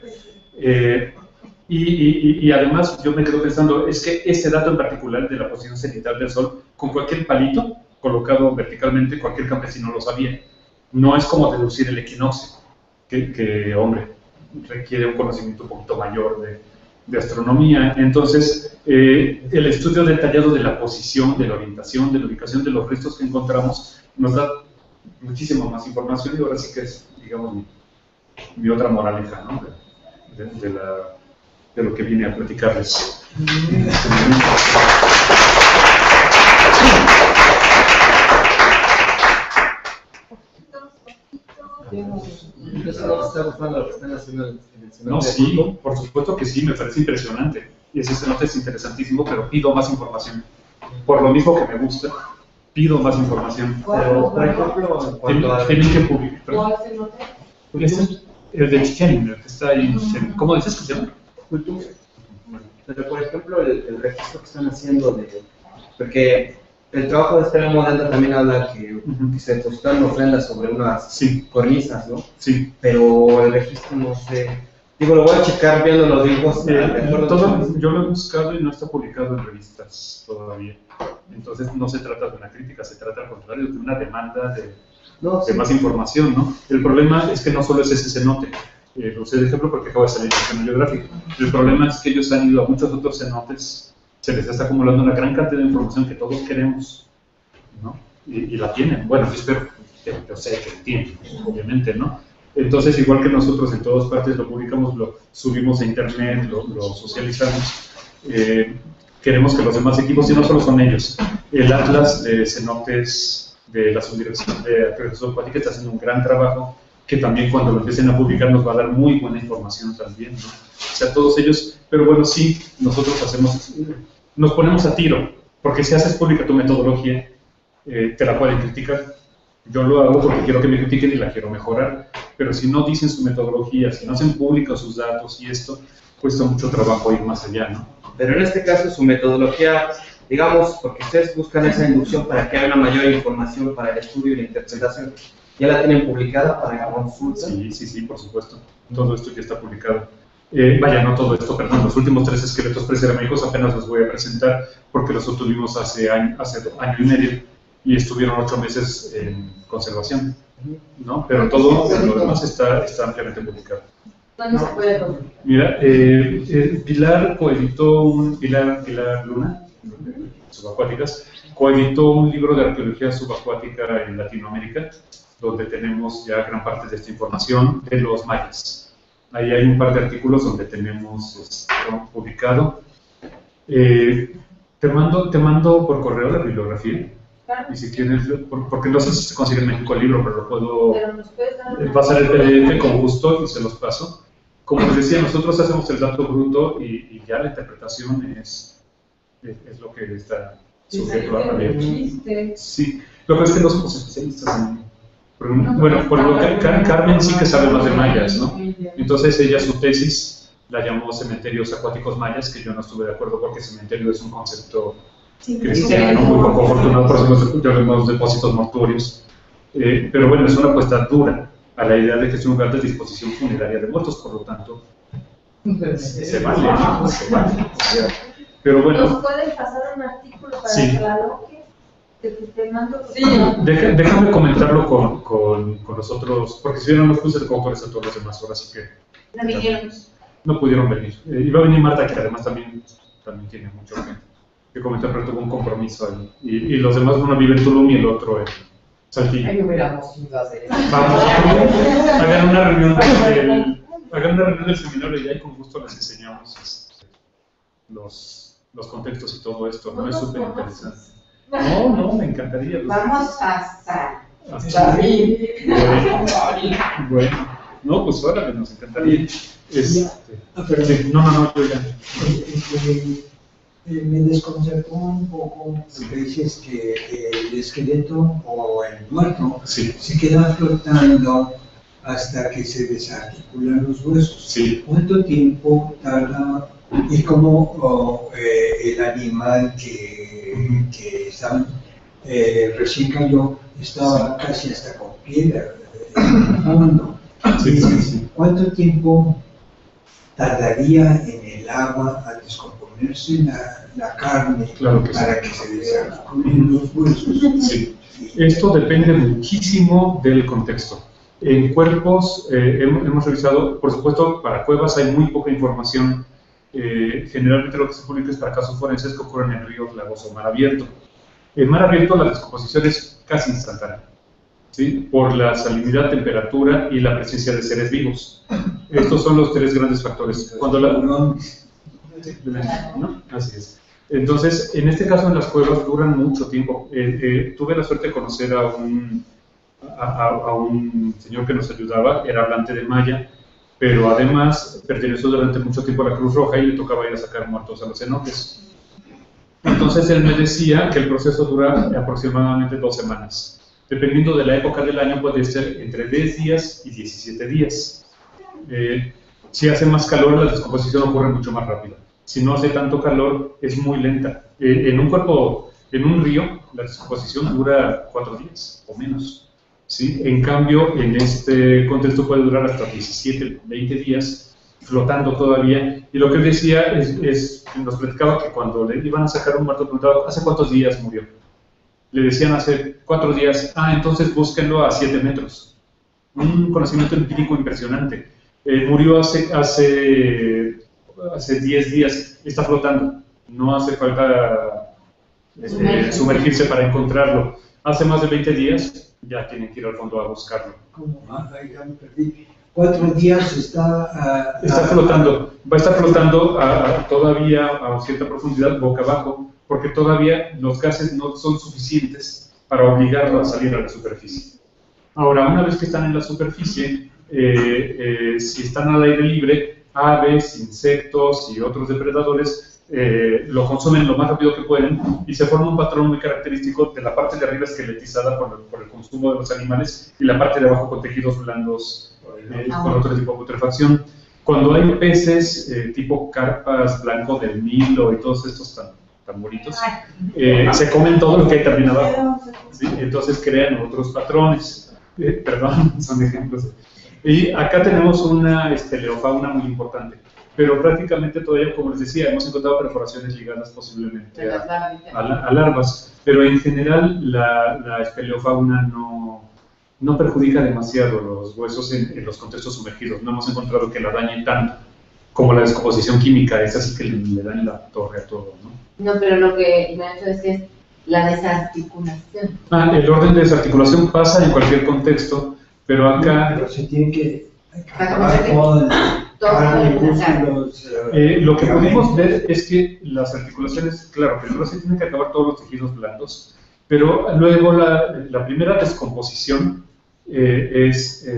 Y además yo me quedo pensando, es que este dato en particular de la posición cenital del sol, con cualquier palito colocado verticalmente, cualquier campesino lo sabía. No es como deducir el equinoccio, que hombre, requiere un conocimiento un poquito mayor de astronomía. Entonces, el estudio detallado de la posición, de la orientación, de la ubicación de los restos que encontramos, nos da muchísima más información y ahora sí que es, digamos, mi otra moraleja, ¿no? de lo que vine a platicarles. Entonces, ¿no te está gustando lo que están haciendo en el cenote? No, sí, por supuesto que sí, me parece impresionante. Y ese cenote es interesantísimo, pero pido más información. Por lo mismo que me gusta, pido más información. Pero, por ejemplo, en cuanto a... Tienen que publicar. ¿Cuál cenote? El de Chichen, el que está ahí en Chichen. ¿Cómo dices que se llama? Cultura. Pero, por ejemplo, el registro que están haciendo de... Porque el trabajo de Estela Modena también habla que se depositaron ofrendas sobre unas cornisas, ¿no? Sí. Pero el registro no sé... Digo, lo voy a checar viendo los dibujos. Yo lo he buscado y no está publicado en revistas todavía. Entonces no se trata de una crítica, se trata al contrario de una demanda de más información, ¿no? El problema es que no solo es ese cenote. Lo usé de ejemplo porque acabo de salir en el geográfico. El problema es que ellos han ido a muchos otros cenotes, se les está acumulando una gran cantidad de información que todos queremos, ¿no? Y la tienen. Bueno, yo espero, yo sé que la tienen, obviamente, ¿no? Entonces, igual que nosotros en todas partes lo publicamos, lo subimos a internet, lo socializamos, queremos que los demás equipos, y no solo son ellos, el Atlas de Cenotes de la Subdirección de Arqueología Acuática está haciendo un gran trabajo, que también cuando lo empiecen a publicar nos va a dar muy buena información también, ¿no? O sea, todos ellos, pero bueno, sí, nosotros nos ponemos a tiro, porque si haces pública tu metodología, te la pueden criticar. Yo lo hago porque quiero que me critiquen y la quiero mejorar, pero si no dicen su metodología, si no hacen públicos sus datos y esto, cuesta mucho trabajo ir más allá, ¿no? Pero en este caso su metodología, digamos, porque ustedes buscan esa inducción para que haya una mayor información para el estudio y la interpretación, ¿ya la tienen publicada para la consulta? Sí, por supuesto. Todo esto ya está publicado. Vaya, no todo esto, perdón, los últimos 3 esqueletos precerámicos apenas los voy a presentar porque los obtuvimos hace año y medio y estuvieron 8 meses en conservación, ¿no? Pero todo lo demás está ampliamente publicado. ¿Dónde se puede consultar? Mira, Pilar coeditó Pilar Luna, Subacuáticas, coeditó un libro de arqueología subacuática en Latinoamérica, donde tenemos ya gran parte de esta información de los mayas. Ahí hay un par de artículos donde tenemos esto publicado. Te mando por correo la bibliografía. Claro. Y si quieres, porque no sé si se consigue en México el libro, pero lo puedo Pero nos puedes dar pasar el PDF con gusto y se los paso. Como les decía, nosotros hacemos el dato bruto y ya la interpretación es lo que está sujeto a leer. Sí, lo que es que no somos especialistas en... Bueno, por lo que Carmen sí que sabe más de mayas, ¿no? Entonces ella su tesis la llamó Cementerios Acuáticos Mayas, que yo no estuve de acuerdo porque cementerio es un concepto cristiano muy poco afortunado, por eso llamamos depósitos mortuorios. Pero bueno, es una apuesta dura a la idea de que es un lugar de disposición funeraria de muertos, por lo tanto, se vale, ¿no? Se vale. Pero bueno. ¿Nos pueden pasar un artículo para que la aloque? Te mando. Sí. Déjame comentarlo con los otros, porque si yo no los puse como por eso todos los demás, ahora sí que... No vinieron. No pudieron venir. Iba a venir Marta, que además también también tiene mucho que comentar, pero tuvo un compromiso ahí. Y los demás, uno vive en Tulum y el otro en Saltillo. Ahí hubiéramos ido a hacer eso. Vamos, hagan una reunión del seminario y ahí con gusto les enseñamos los contextos y todo esto, ¿no? Es súper interesante. No, me encantaría. Vamos hasta Bueno, no, pues órale, nos encantaría. Perdón. No, oigan. Me desconcertó un poco porque dices que el esqueleto o el muerto Sí. se queda flotando hasta que se desarticulan los huesos. Sí. ¿Cuánto tiempo tarda? Y como el animal que estaba, recién cayó, estaba casi hasta con piedra en el fondo. Sí. ¿Cuánto tiempo tardaría en el agua a descomponerse la carne Claro que sí. para que se desarticulen los huesos? Sí. Esto depende muchísimo del contexto. En cuerpos hemos revisado, por supuesto, para cuevas hay muy poca información. Generalmente lo que se publica es para casos forenses que ocurren en ríos, lagos o mar abierto. En mar abierto la descomposición es casi instantánea, ¿sí? Por la salinidad, temperatura y la presencia de seres vivos. Estos son los tres grandes factores. Cuando ¿no? Así es. Entonces, en este caso en las cuevas duran mucho tiempo. Tuve la suerte de conocer a un señor que nos ayudaba, era hablante de maya, pero además perteneció durante mucho tiempo a la Cruz Roja y le tocaba ir a sacar muertos a los cenotes. Entonces él me decía que el proceso dura aproximadamente 2 semanas. Dependiendo de la época del año puede ser entre 10 días y 17 días. Si hace más calor la descomposición ocurre mucho más rápido. Si no hace tanto calor es muy lenta. En un río la descomposición dura 4 días o menos. ¿Sí? En cambio, en este contexto puede durar hasta 17, 20 días, flotando todavía. Y lo que él decía nos platicaba que cuando le iban a sacar un muerto, preguntaba, ¿hace cuántos días murió? Le decían hace 4 días, entonces búsquenlo a 7 metros. Un conocimiento empírico impresionante. Murió hace 10 días, está flotando. No hace falta sumergirse para encontrarlo. Hace más de 20 días, ya tienen que ir al fondo a buscarlo. ¿Cómo? Ya me perdí. 4 días está flotando. Va a estar flotando todavía a cierta profundidad, boca abajo, porque todavía los gases no son suficientes para obligarlo a salir a la superficie. Ahora, una vez que están en la superficie, si están al aire libre, aves, insectos y otros depredadores lo consumen lo más rápido que pueden y se forma un patrón muy característico de la parte de arriba esqueletizada por el consumo de los animales y la parte de abajo con tejidos blandos con otro tipo de putrefacción. Cuando hay peces tipo carpas, blanco del Nilo y todos estos tan bonitos, se comen todo lo que hay también abajo, ¿sí? Entonces crean otros patrones. Perdón, son ejemplos. Y acá tenemos una leofauna muy importante. Pero prácticamente todavía, como les decía, hemos encontrado perforaciones ligadas posiblemente a larvas, pero en general la espeleofauna no perjudica demasiado los huesos en los contextos sumergidos. No hemos encontrado que la dañe tanto como la descomposición química, esa sí que le da en la torre a todo, ¿no? No, pero lo que me ha hecho decir es la desarticulación. El orden de desarticulación pasa en cualquier contexto, pero acá... Pero se tiene que acabar con carne, músculos... lo que pudimos ver es que las articulaciones, claro, primero se tienen que acabar todos los tejidos blandos, pero luego la primera descomposición es,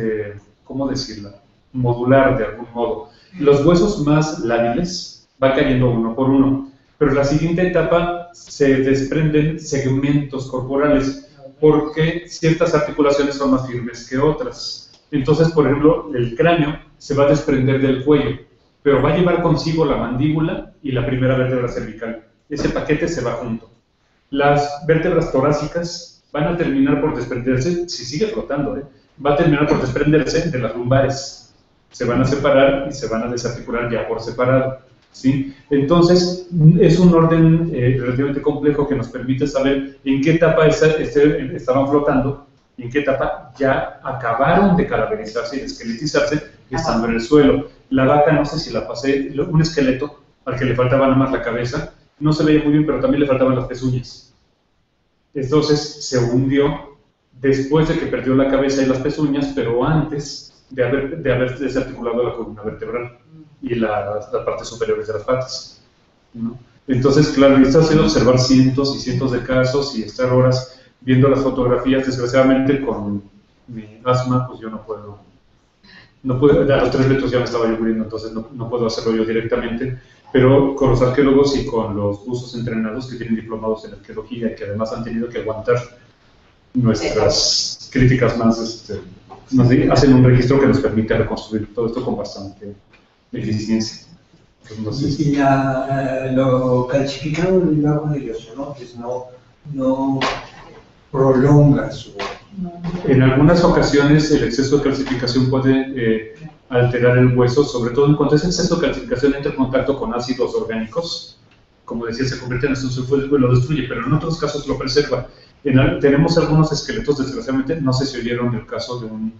¿cómo decirla? Modular de algún modo. Los huesos más lábiles van cayendo uno por uno, pero en la siguiente etapa se desprenden segmentos corporales porque ciertas articulaciones son más firmes que otras. Entonces, por ejemplo, el cráneo se va a desprender del cuello, pero va a llevar consigo la mandíbula y la primera vértebra cervical. Ese paquete se va junto. Las vértebras torácicas van a terminar por desprenderse, si sigue flotando, va a terminar por desprenderse de las lumbares. Se van a separar y se van a desarticular ya por separado, ¿sí? Entonces, es un orden relativamente complejo que nos permite saber en qué etapa estaban flotando y en qué etapa ya acabaron de calaverizarse y de esqueletizarse estando en el suelo. La vaca, no sé si la pasé, un esqueleto al que le faltaba nada más la cabeza, no se veía muy bien, pero también le faltaban las pezuñas. Entonces se hundió después de que perdió la cabeza y las pezuñas, pero antes de haber desarticulado la columna vertebral y la parte superior de las patas, ¿no? Entonces, claro, esto ha sido observar cientos y cientos de casos y estar horas viendo las fotografías. Desgraciadamente, con mi asma, pues yo no puedo, a los 3 metros ya me estaba yo muriendo, entonces no puedo hacerlo yo directamente, pero con los arqueólogos y con los buzos entrenados que tienen diplomados en arqueología y que además han tenido que aguantar nuestras críticas más, hacen un registro que nos permite reconstruir todo esto con bastante eficiencia. Entonces, Y lo calcificado del agua de los cenotes no prolonga su... en algunas ocasiones el exceso de calcificación puede alterar el hueso, sobre todo en cuanto ese exceso de calcificación entra en contacto con ácidos orgánicos, como decía, se convierte en ácido sulfúrico y lo destruye, pero en otros casos lo preserva. Tenemos algunos esqueletos, desgraciadamente, no sé si oyeron el caso de un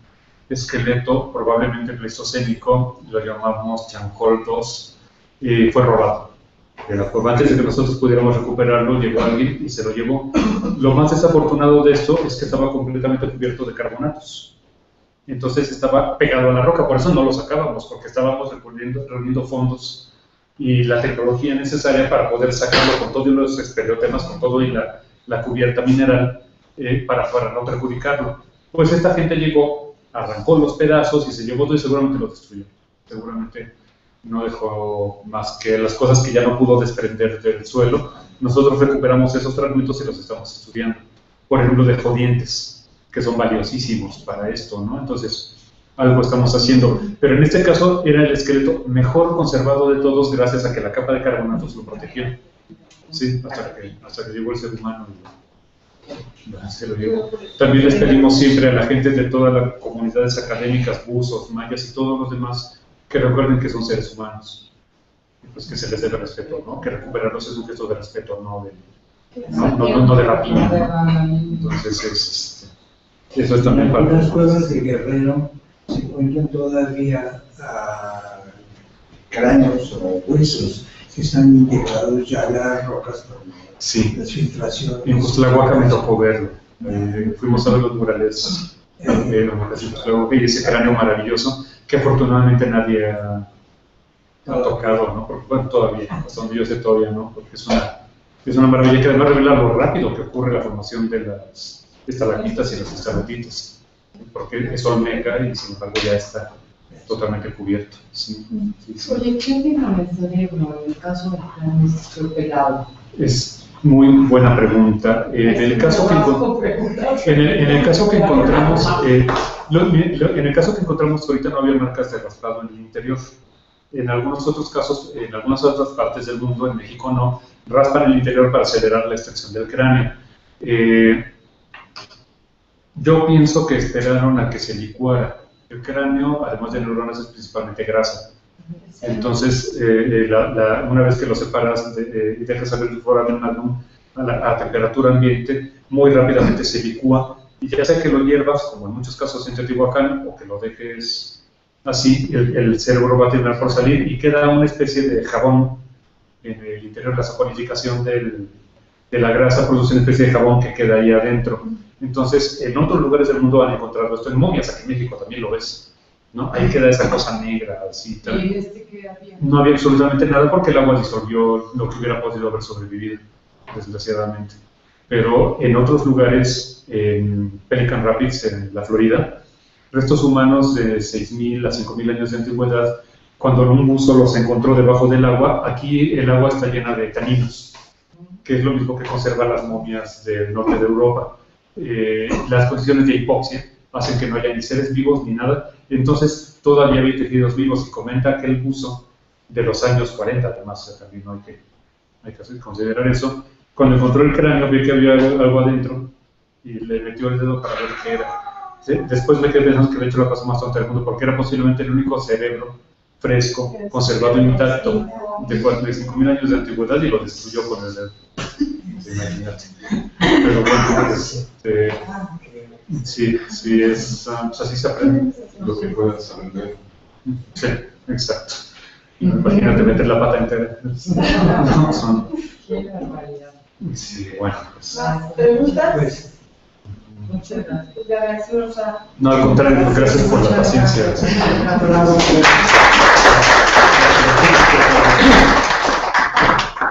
esqueleto, probablemente pleistocénico, lo llamamos Chancol II, fue robado. Pero antes de que nosotros pudiéramos recuperarlo, llegó alguien y se lo llevó. Lo más desafortunado de esto es que estaba completamente cubierto de carbonatos. Entonces estaba pegado a la roca, por eso no lo sacábamos, porque estábamos reuniendo fondos y la tecnología necesaria para poder sacarlo con todos los esperiotemas, con todo y la cubierta mineral, para no perjudicarlo. Pues esta gente llegó, arrancó los pedazos y se llevó todo y seguramente lo destruyó. Seguramente no dejó más que las cosas que ya no pudo desprender del suelo. Nosotros recuperamos esos fragmentos y los estamos estudiando. Por ejemplo, dejó dientes, que son valiosísimos para esto, ¿no? Entonces, algo estamos haciendo. Pero en este caso era el esqueleto mejor conservado de todos gracias a que la capa de carbonatos lo protegió. Sí, hasta que llegó el ser humano y se lo llevó. También les pedimos siempre a la gente de todas las comunidades académicas, buzos, mayas y todos los demás, que recuerden que son seres humanos, y pues que se les debe respeto, ¿no? Que recuperarlos es un gesto de respeto, no de rapiña, ¿no? Entonces, eso es también para... En las cuevas de Guerrero se encuentran todavía cráneos o huesos que están integrados ya a las rocas por sí. las filtraciones. En Cuxtlahuaca me tocó verlo. Fuimos a ver los murales y ese cráneo maravilloso que afortunadamente nadie ha tocado, ¿no? Porque, bueno, todavía, hasta donde yo sé todavía no, porque es una maravilla que además revela lo rápido que ocurre la formación de las estalactitas y las estalactitas, porque es olmeca y sin embargo ya está totalmente cubierto. Sí. Oye, ¿qué opina del cerebro en el caso del cráneo estropeado? Es muy buena pregunta. En el caso que encontramos, ahorita no había marcas de raspado en el interior. En algunos otros casos, en algunas otras partes del mundo, en México no, raspan el interior para acelerar la extracción del cráneo. Yo pienso que esperaron a que se licuara. El cráneo, además de neuronas, es principalmente grasa. Entonces, una vez que lo separas y dejas salir el foramen magnum a temperatura ambiente, muy rápidamente se licúa, y ya sea que lo hiervas, como en muchos casos en Teotihuacán, o que lo dejes así, el cerebro va a terminar por salir y queda una especie de jabón en el interior. La saponificación de la grasa produce una especie de jabón que queda ahí adentro. Entonces, en otros lugares del mundo han encontrado esto, en momias, aquí en México también lo ves, ¿no? Ahí queda esa cosa negra, así. Tal. ¿Y qué había? No había absolutamente nada porque el agua disolvió lo que hubiera podido haber sobrevivido, desgraciadamente. Pero en otros lugares, en Pelican Rapids, en la Florida, restos humanos de 6.000 a 5.000 años de antigüedad, cuando un buzo los encontró debajo del agua, aquí el agua está llena de taninos, que es lo mismo que conserva las momias del norte de Europa. Las condiciones de hipoxia hacen que no haya ni seres vivos ni nada, entonces todavía había tejidos vivos, y comenta que el buzo de los años 40, además también hay que considerar eso, cuando encontró el cráneo vio que había algo adentro y le metió el dedo para ver qué era. ¿Sí? Después me quedé pensando que de hecho la pasó más tonta del mundo, porque era posiblemente el único cerebro fresco, conservado intacto, de 45.000 años de antigüedad, y lo destruyó con el dedo. Imagínate. Pero bueno, sí, es, así se aprende lo que puedas aprender. Sí, exacto. Imagínate meter la pata entera. No, son... Qué barbaridad. Sí, bueno, pues... ¿Más preguntas? Pues, Muchas gracias. Pues le agradecemos a... No, al contrario, gracias por la paciencia.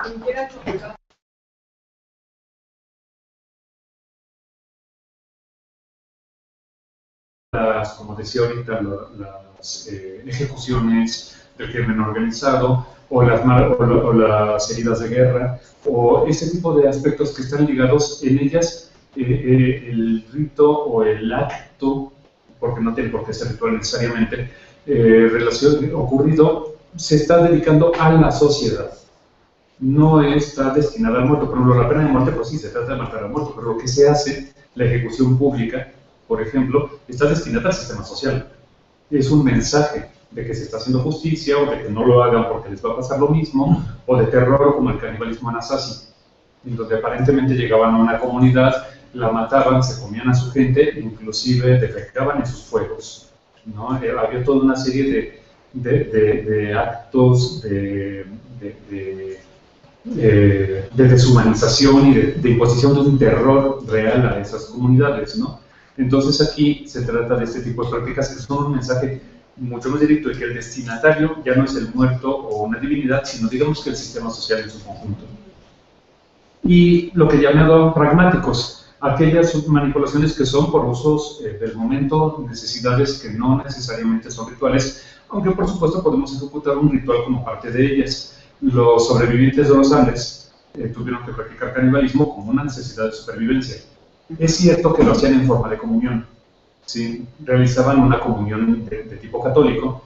Quien quiera comentar. Como decía ahorita, las ejecuciones del crimen organizado o las heridas de guerra o ese tipo de aspectos que están ligados en ellas, el rito o el acto, porque no tiene por qué ser ritual necesariamente, ocurrido, se está dedicando a la sociedad. No está destinada al muerto. Por ejemplo, la pena de muerte, pues sí, se trata de matar al muerto, pero lo que se hace, la ejecución pública, por ejemplo, está destinada al sistema social. Es un mensaje de que se está haciendo justicia o de que no lo hagan porque les va a pasar lo mismo, o de terror como el canibalismo Anasazi, en donde aparentemente llegaban a una comunidad, la mataban, se comían a su gente, inclusive defecaban en sus fuegos, ¿no? Había toda una serie de actos de deshumanización y de imposición de un terror real a esas comunidades, ¿no? Entonces aquí se trata de este tipo de prácticas que son un mensaje mucho más directo de que el destinatario ya no es el muerto o una divinidad, sino digamos que el sistema social en su conjunto. Y lo que llamado pragmáticos, aquellas manipulaciones que son por usos del momento, necesidades que no necesariamente son rituales, aunque por supuesto podemos ejecutar un ritual como parte de ellas. Los sobrevivientes de los Andes tuvieron que practicar canibalismo como una necesidad de supervivencia. Es cierto que lo hacían en forma de comunión, ¿sí? Realizaban una comunión de tipo católico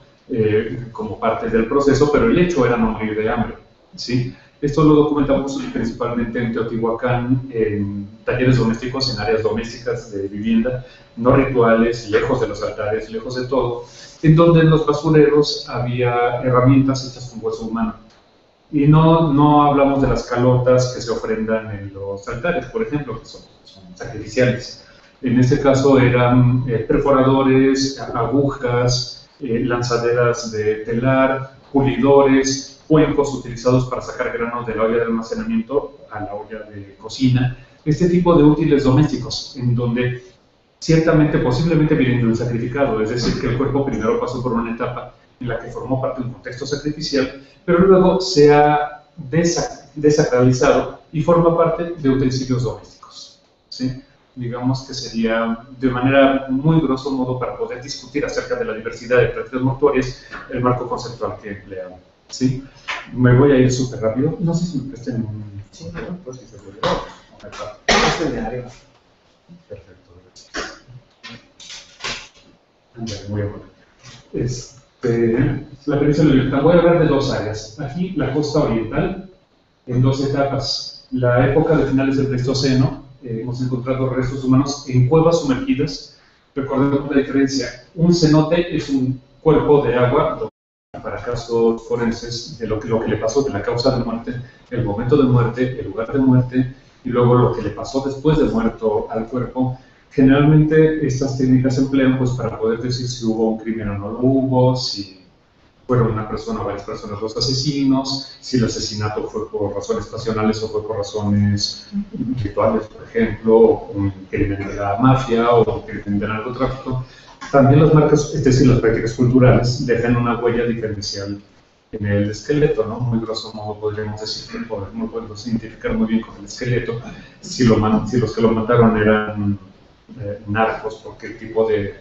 como parte del proceso, pero el hecho era no morir de hambre, ¿sí? Esto lo documentamos principalmente en Teotihuacán, en talleres domésticos, en áreas domésticas de vivienda, no rituales, lejos de los altares, lejos de todo, en donde en los basureros había herramientas hechas con hueso humano. Y no hablamos de las calotas que se ofrendan en los altares, por ejemplo, que son sacrificiales. En este caso eran perforadores, agujas, lanzaderas de telar, pulidores, cuencos utilizados para sacar granos de la olla de almacenamiento a la olla de cocina. Este tipo de útiles domésticos, en donde ciertamente, posiblemente vienen de un sacrificado, es decir, que el cuerpo primero pasó por una etapa en la que formó parte de un contexto sacrificial, pero luego se ha desacralizado y forma parte de utensilios domésticos, ¿sí? Digamos que sería, de manera muy grosso modo, para poder discutir acerca de la diversidad de prácticas mortuorias, el marco conceptual que empleamos, ¿sí? Me voy a ir súper rápido, no sé si me presten un... Sí, no, pues que se puede. Este de arriba. Perfecto, gracias. Muy bueno. La península de Yucatán, voy a hablar de dos áreas. Aquí, la costa oriental, en dos etapas. La época de finales del Pleistoceno, hemos encontrado restos humanos en cuevas sumergidas. Recordemos la diferencia. Un cenote es un cuerpo de agua, para casos forenses, de lo que le pasó, de la causa de muerte, el momento de muerte, el lugar de muerte, y luego lo que le pasó después de muerto al cuerpo. Generalmente estas técnicas se emplean pues, para poder decir si hubo un crimen o no lo hubo, si fueron una persona o varias personas los asesinos, si el asesinato fue por razones pasionales o fue por razones rituales, por ejemplo, o un crimen de la mafia o un crimen de narcotráfico. También las marcas, es decir, las prácticas culturales, dejan una huella diferencial en el esqueleto, ¿no? Muy grosso modo podríamos decir que podemos identificar muy bien con el esqueleto si los que lo mataron eran narcos, porque el tipo de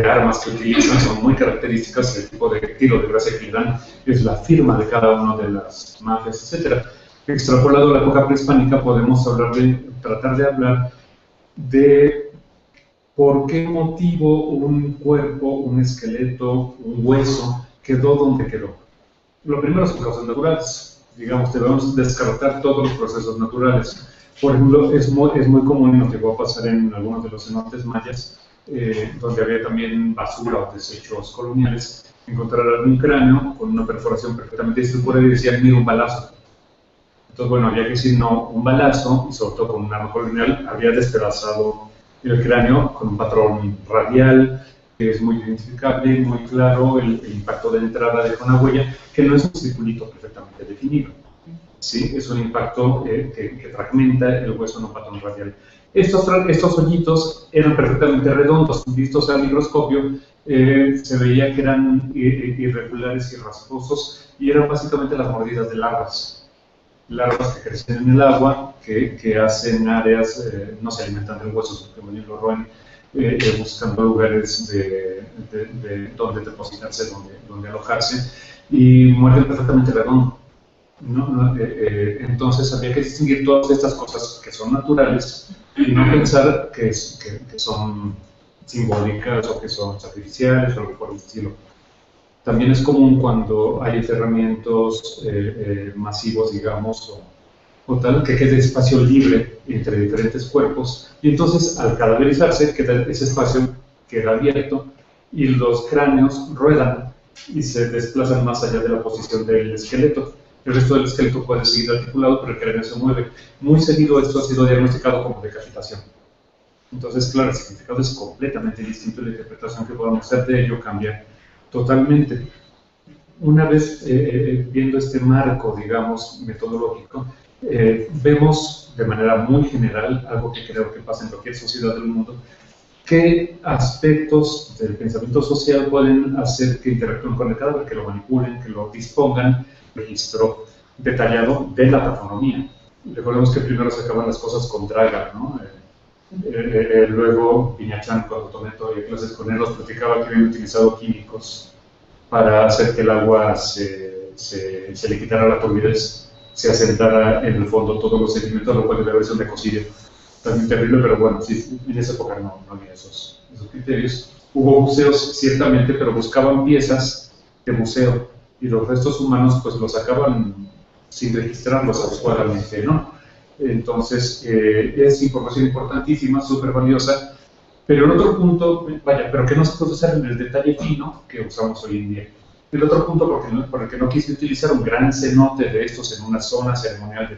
armas que utilizan son muy características, el tipo de tiro de gracia que le dan es la firma de cada una de las mafias, etc. Extrapolado a la época prehispánica podemos tratar de hablar de por qué motivo un cuerpo, un esqueleto, un hueso quedó donde quedó. Lo primero son causas naturales, digamos, debemos descartar todos los procesos naturales. Por ejemplo, es muy común, y nos llegó a pasar en algunos de los cenotes mayas, donde había también basura o desechos coloniales, encontrar algún cráneo con una perforación perfectamente estructurada y decían, mira, un balazo. Entonces, bueno, había que decir, no, un balazo, y sobre todo con un arma colonial, había despedazado el cráneo con un patrón radial, que es muy identificable, muy claro, el impacto de entrada deja una huella, que no es un circulito perfectamente definido. ¿Sí? Es un impacto que fragmenta el hueso no patón radial. Estos hoyitos eran perfectamente redondos, vistos al microscopio, se veía que eran irregulares y rasposos, y eran básicamente las mordidas de larvas que crecen en el agua, que hacen áreas, no se alimentan del hueso, sino que más bien lo roen, buscando lugares donde depositarse, donde alojarse, y muerden perfectamente redondo. Entonces había que distinguir todas estas cosas que son naturales y no pensar que son simbólicas o que son sacrificiales o algo por el estilo. También es común cuando hay enterramientos masivos, digamos, o tal, que quede espacio libre entre diferentes cuerpos, y entonces al cadaverizarse ese espacio queda abierto y los cráneos ruedan y se desplazan más allá de la posición del esqueleto. El resto del esqueleto puede seguir articulado, pero el cráneo se mueve. Muy seguido esto ha sido diagnosticado como decapitación. Entonces, claro, el significado es completamente distinto y la interpretación que podamos hacer de ello cambia totalmente. Una vez viendo este marco, digamos, metodológico, vemos de manera muy general, algo que creo que pasa en cualquier sociedad del mundo, qué aspectos del pensamiento social pueden hacer que interactúen con el cadáver, que lo manipulen, que lo dispongan. Registro detallado de la tafonomía. Recordemos que primero se acaban las cosas con Draga, ¿no? Luego Piñachán, cuando tomé todavía clases con él, nos platicaba que habían utilizado químicos para hacer que el agua se le quitara la turbidez, se asentara en el fondo todos los sedimentos, lo cual debe haber sido un ecocidio también terrible, pero bueno, sí, en esa época no había esos criterios. Hubo museos, ciertamente, pero buscaban piezas de museo, y los restos humanos pues los sacaban sin registrarlos adecuadamente, ¿no? Entonces, es información importantísima, súper valiosa, pero el otro punto, pero que no se puede usar en el detalle fino que usamos hoy en día. El otro punto por el que no quise utilizar un gran cenote de estos en una zona ceremonial de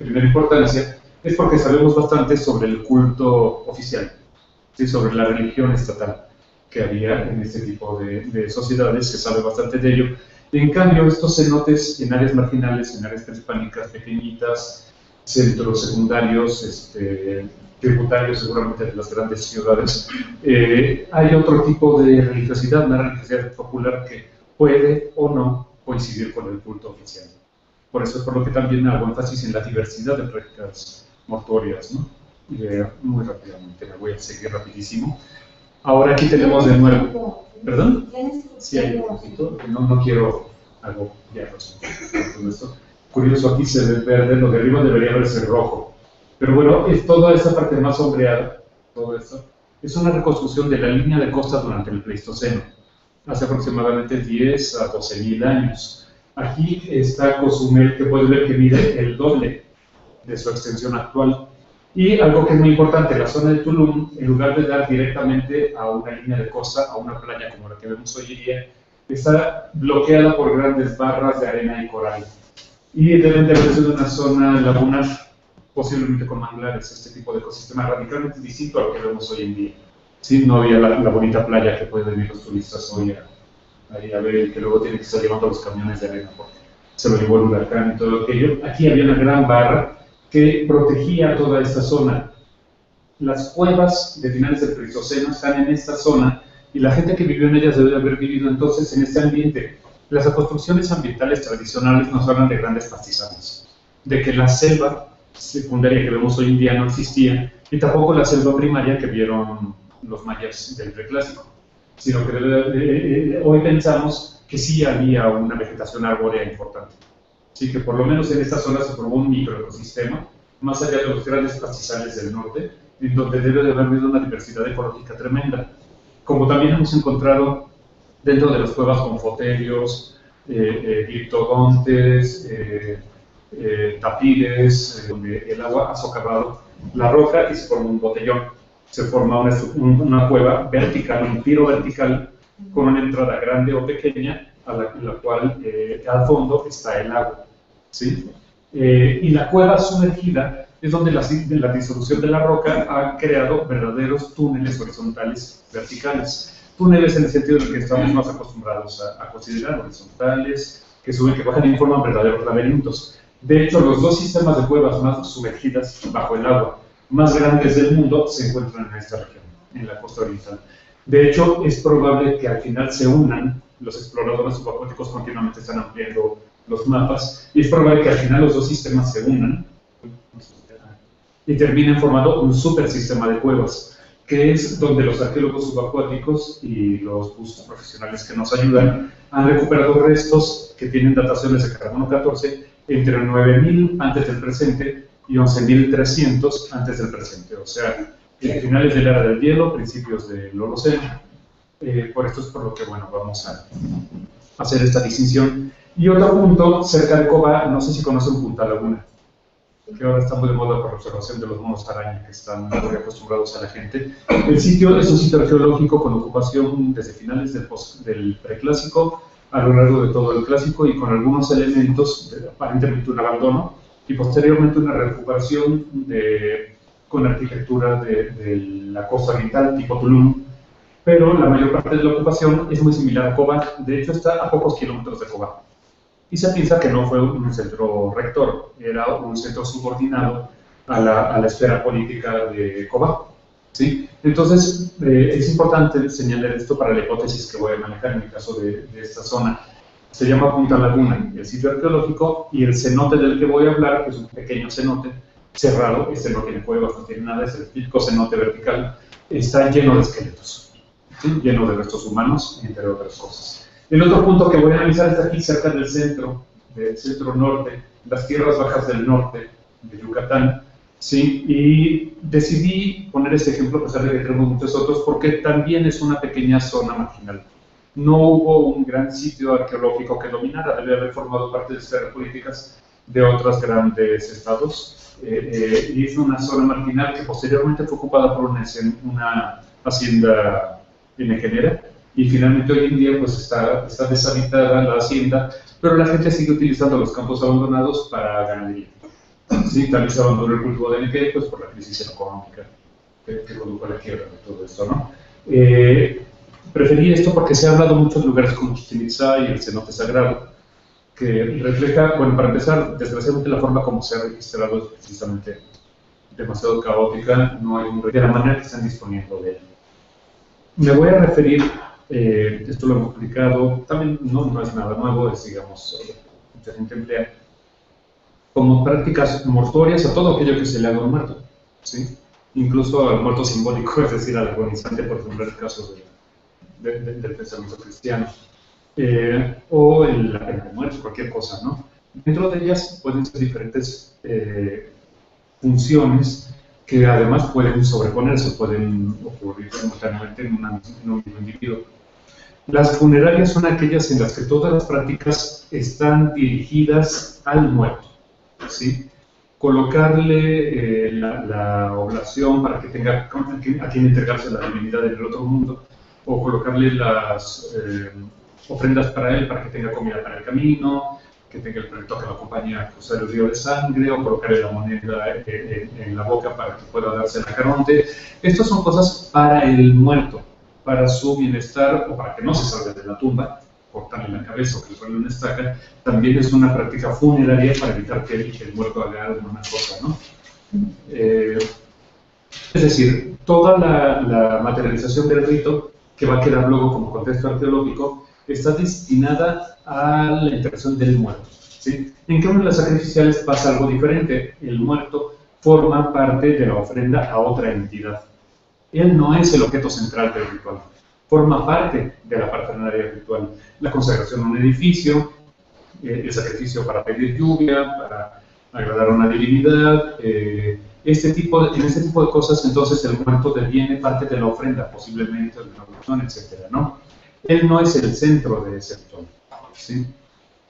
primera importancia, es porque sabemos bastante sobre el culto oficial, ¿sí? Sobre la religión estatal que había en este tipo de sociedades, se sabe bastante de ello. En cambio, estos cenotes en áreas marginales, en áreas prehispánicas pequeñitas, centros secundarios, tributarios seguramente de las grandes ciudades, hay otro tipo de religiosidad, una religiosidad popular que puede o no coincidir con el culto oficial. Por eso es por lo que también hago énfasis en la diversidad de prácticas mortuorias, ¿no? Muy rápidamente, me voy a seguir rapidísimo. Ahora aquí tenemos de nuevo... ¿Perdón? Sí, hay un poquito, no quiero algo ya todo esto. Curioso, aquí se ve verde, lo de arriba debería verse rojo. Pero bueno, es toda esta parte más sombreada, todo esto, es una reconstrucción de la línea de costa durante el Pleistoceno, hace aproximadamente 10 a 12.000 años. Aquí está Cozumel, que puede ver que mide el doble de su extensión actual. Y algo que es muy importante, la zona de Tulum, en lugar de dar directamente a una línea de costa, a una playa como la que vemos hoy en día, está bloqueada por grandes barras de arena y coral. Y deben de haber sido una zona lagunar, posiblemente con manglares, este tipo de ecosistema radicalmente distinto a lo que vemos hoy en día. Sí, no había la bonita playa que pueden venir los turistas hoy a ver, que luego tienen que estar llevando los camiones de arena porque se lo llevó el huracán y todo aquello. Aquí había una gran barra que protegía toda esta zona. Las cuevas de finales del Pleistoceno están en esta zona y la gente que vivió en ellas debe haber vivido entonces en este ambiente. Las construcciones ambientales tradicionales nos hablan de grandes pastizales, de que la selva secundaria que vemos hoy en día no existía y tampoco la selva primaria que vieron los mayas del preclásico, sino que hoy pensamos que sí había una vegetación arbórea importante. Sí, que por lo menos en esta zona se formó un microecosistema, más allá de los grandes pastizales del norte, en donde debe de haber habido una diversidad ecológica tremenda. Como también hemos encontrado dentro de las cuevas confoterios, gliptodontes, tapires, donde el agua ha socavado la roca y se forma un botellón. Se forma una cueva vertical, un tiro vertical, con una entrada grande o pequeña, a la cual al fondo está el agua, ¿sí? Y la cueva sumergida es donde la disolución de la roca ha creado verdaderos túneles horizontales verticales. túneles en el sentido en el que estamos más acostumbrados a considerar, horizontales, que suben, que bajan y forman verdaderos laberintos. De hecho, los dos sistemas de cuevas más sumergidas bajo el agua, más grandes del mundo, se encuentran en esta región, en la costa oriental. De hecho, es probable que al final se unan, los exploradores subacuáticos continuamente están ampliando los mapas, y es probable que al final los dos sistemas se unan y terminen formando un supersistema de cuevas, que es donde los arqueólogos subacuáticos y los bustos profesionales que nos ayudan han recuperado restos que tienen dataciones de carbono 14 entre 9.000 antes del presente y 11.300 antes del presente, o sea, finales de la era del hielo, principios del Holoceno. Por esto es por lo que, bueno, vamos a hacer esta distinción. Y otro punto, cerca de Cobá, no sé si conocen Punta Laguna, que ahora está muy de moda por la observación de los monos araña que están muy acostumbrados a la gente. El sitio es un sitio arqueológico con ocupación desde finales del preclásico a lo largo de todo el clásico y con algunos elementos, aparentemente un abandono, y posteriormente una recuperación con arquitectura de la costa oriental, tipo Tulum, pero la mayor parte de la ocupación es muy similar a Cobá. De hecho está a pocos kilómetros de Cobá. Y se piensa que no fue un centro rector, era un centro subordinado a la esfera política de Cobá, ¿sí? Entonces, es importante señalar esto para la hipótesis que voy a manejar en el caso de esta zona. Se llama Punta Laguna, el sitio arqueológico, y el cenote del que voy a hablar es un pequeño cenote cerrado, este no tiene cuevas, no tiene nada, es el típico cenote vertical, está lleno de esqueletos, ¿sí? Lleno de restos humanos, entre otras cosas. El otro punto que voy a analizar está aquí cerca del centro norte, las tierras bajas del norte de Yucatán, ¿sí? Y decidí poner este ejemplo, a pesar de que tenemos muchos otros, porque también es una pequeña zona marginal. No hubo un gran sitio arqueológico que dominara, debe haber formado parte de esferas políticas de otros grandes estados, y es una zona marginal que posteriormente fue ocupada por una hacienda henequenera, y finalmente hoy en día pues está deshabitada la hacienda, pero la gente sigue utilizando los campos abandonados para ganadería. Sí, también se abandonó el cultivo de heneque pues por la crisis económica que condujo a la quiebra de todo esto, ¿no? Preferí esto porque se ha hablado de muchos lugares como Chichén Itzá y el cenote sagrado, que refleja, bueno, para empezar, desgraciadamente la forma como se ha registrado es precisamente demasiado caótica, no hay de la manera que están disponiendo de él. Me voy a referir, esto lo hemos explicado, también no es nada nuevo, es, digamos, mucha gente emplea, como prácticas mortuorias a todo aquello que se le haga a un muerto, ¿sí? Incluso al muerto simbólico, es decir, al agonizante, por ejemplo, en el caso del pensamiento cristiano, o la pena de muerte, cualquier cosa, ¿no? Dentro de ellas pueden ser diferentes funciones que además pueden sobreponerse, pueden ocurrir simultáneamente en un mismo individuo. Las funerarias son aquellas en las que todas las prácticas están dirigidas al muerto, ¿sí? Colocarle la oblación para que tenga a quien entregarse la divinidad en el otro mundo, o colocarle las ofrendas para él para que tenga comida para el camino, que tenga el proyecto que lo acompañe a cruzar el río de sangre, o colocarle la moneda en la boca para que pueda darse el caronte. Estas son cosas para el muerto, para su bienestar, o para que no se salga de la tumba, cortarle la cabeza o que le ponga una estaca. También es una práctica funeraria para evitar que el muerto haga alguna cosa, ¿no? Es decir, toda la materialización del rito, que va a quedar luego como contexto arqueológico, está destinada a la interacción del muerto, ¿sí? En cambio, en las sacrificiales pasa algo diferente. El muerto forma parte de la ofrenda a otra entidad. Él no es el objeto central del ritual, forma parte de la parafernalia ritual. La consagración a un edificio, el sacrificio para pedir lluvia, para agradar a una divinidad, en este tipo de cosas, entonces el muerto deviene parte de la ofrenda, posiblemente de una oración, etcétera, ¿no? Él no es el centro de ese ritual, ¿sí?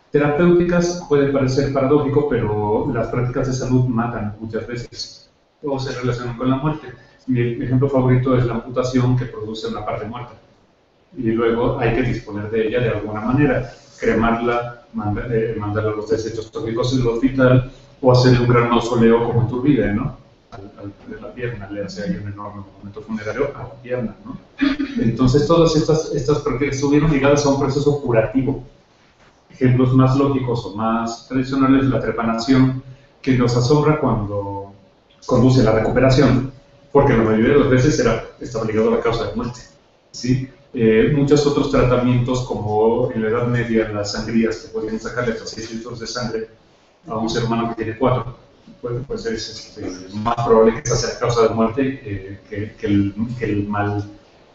Terapéuticas puede parecer paradójico, pero las prácticas de salud matan muchas veces o se relacionan con la muerte. Mi ejemplo favorito es la amputación, que produce una parte muerta y luego hay que disponer de ella de alguna manera, cremarla, mandarla a los desechos tóxicos en el hospital o hacer un gran mausoleo como en Turbide, ¿no? de la pierna, le hace ahí un enorme monumento funerario a la pierna, ¿no? Entonces todas estas prácticas estuvieron ligadas a un proceso curativo. Ejemplos más lógicos o más tradicionales, la trepanación, que nos asombra cuando conduce a la recuperación, porque la mayoría de las veces estaba ligado a la causa de muerte, ¿sí? Muchos otros tratamientos, como en la Edad Media, las sangrías, que podían sacarle hasta 6 litros de sangre a un ser humano que tiene 4, pues es más probable que esa sea la causa de muerte que el mal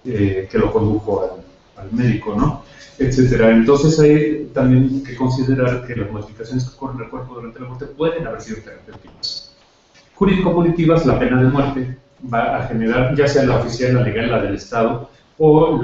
que lo condujo al médico, ¿no? Etcétera. Entonces hay también que considerar que las modificaciones que ocurren en el cuerpo durante la muerte pueden haber sido terapéuticas. Jurídico-punitivas, la pena de muerte va a generar, ya sea la oficial, la legal, la del Estado, o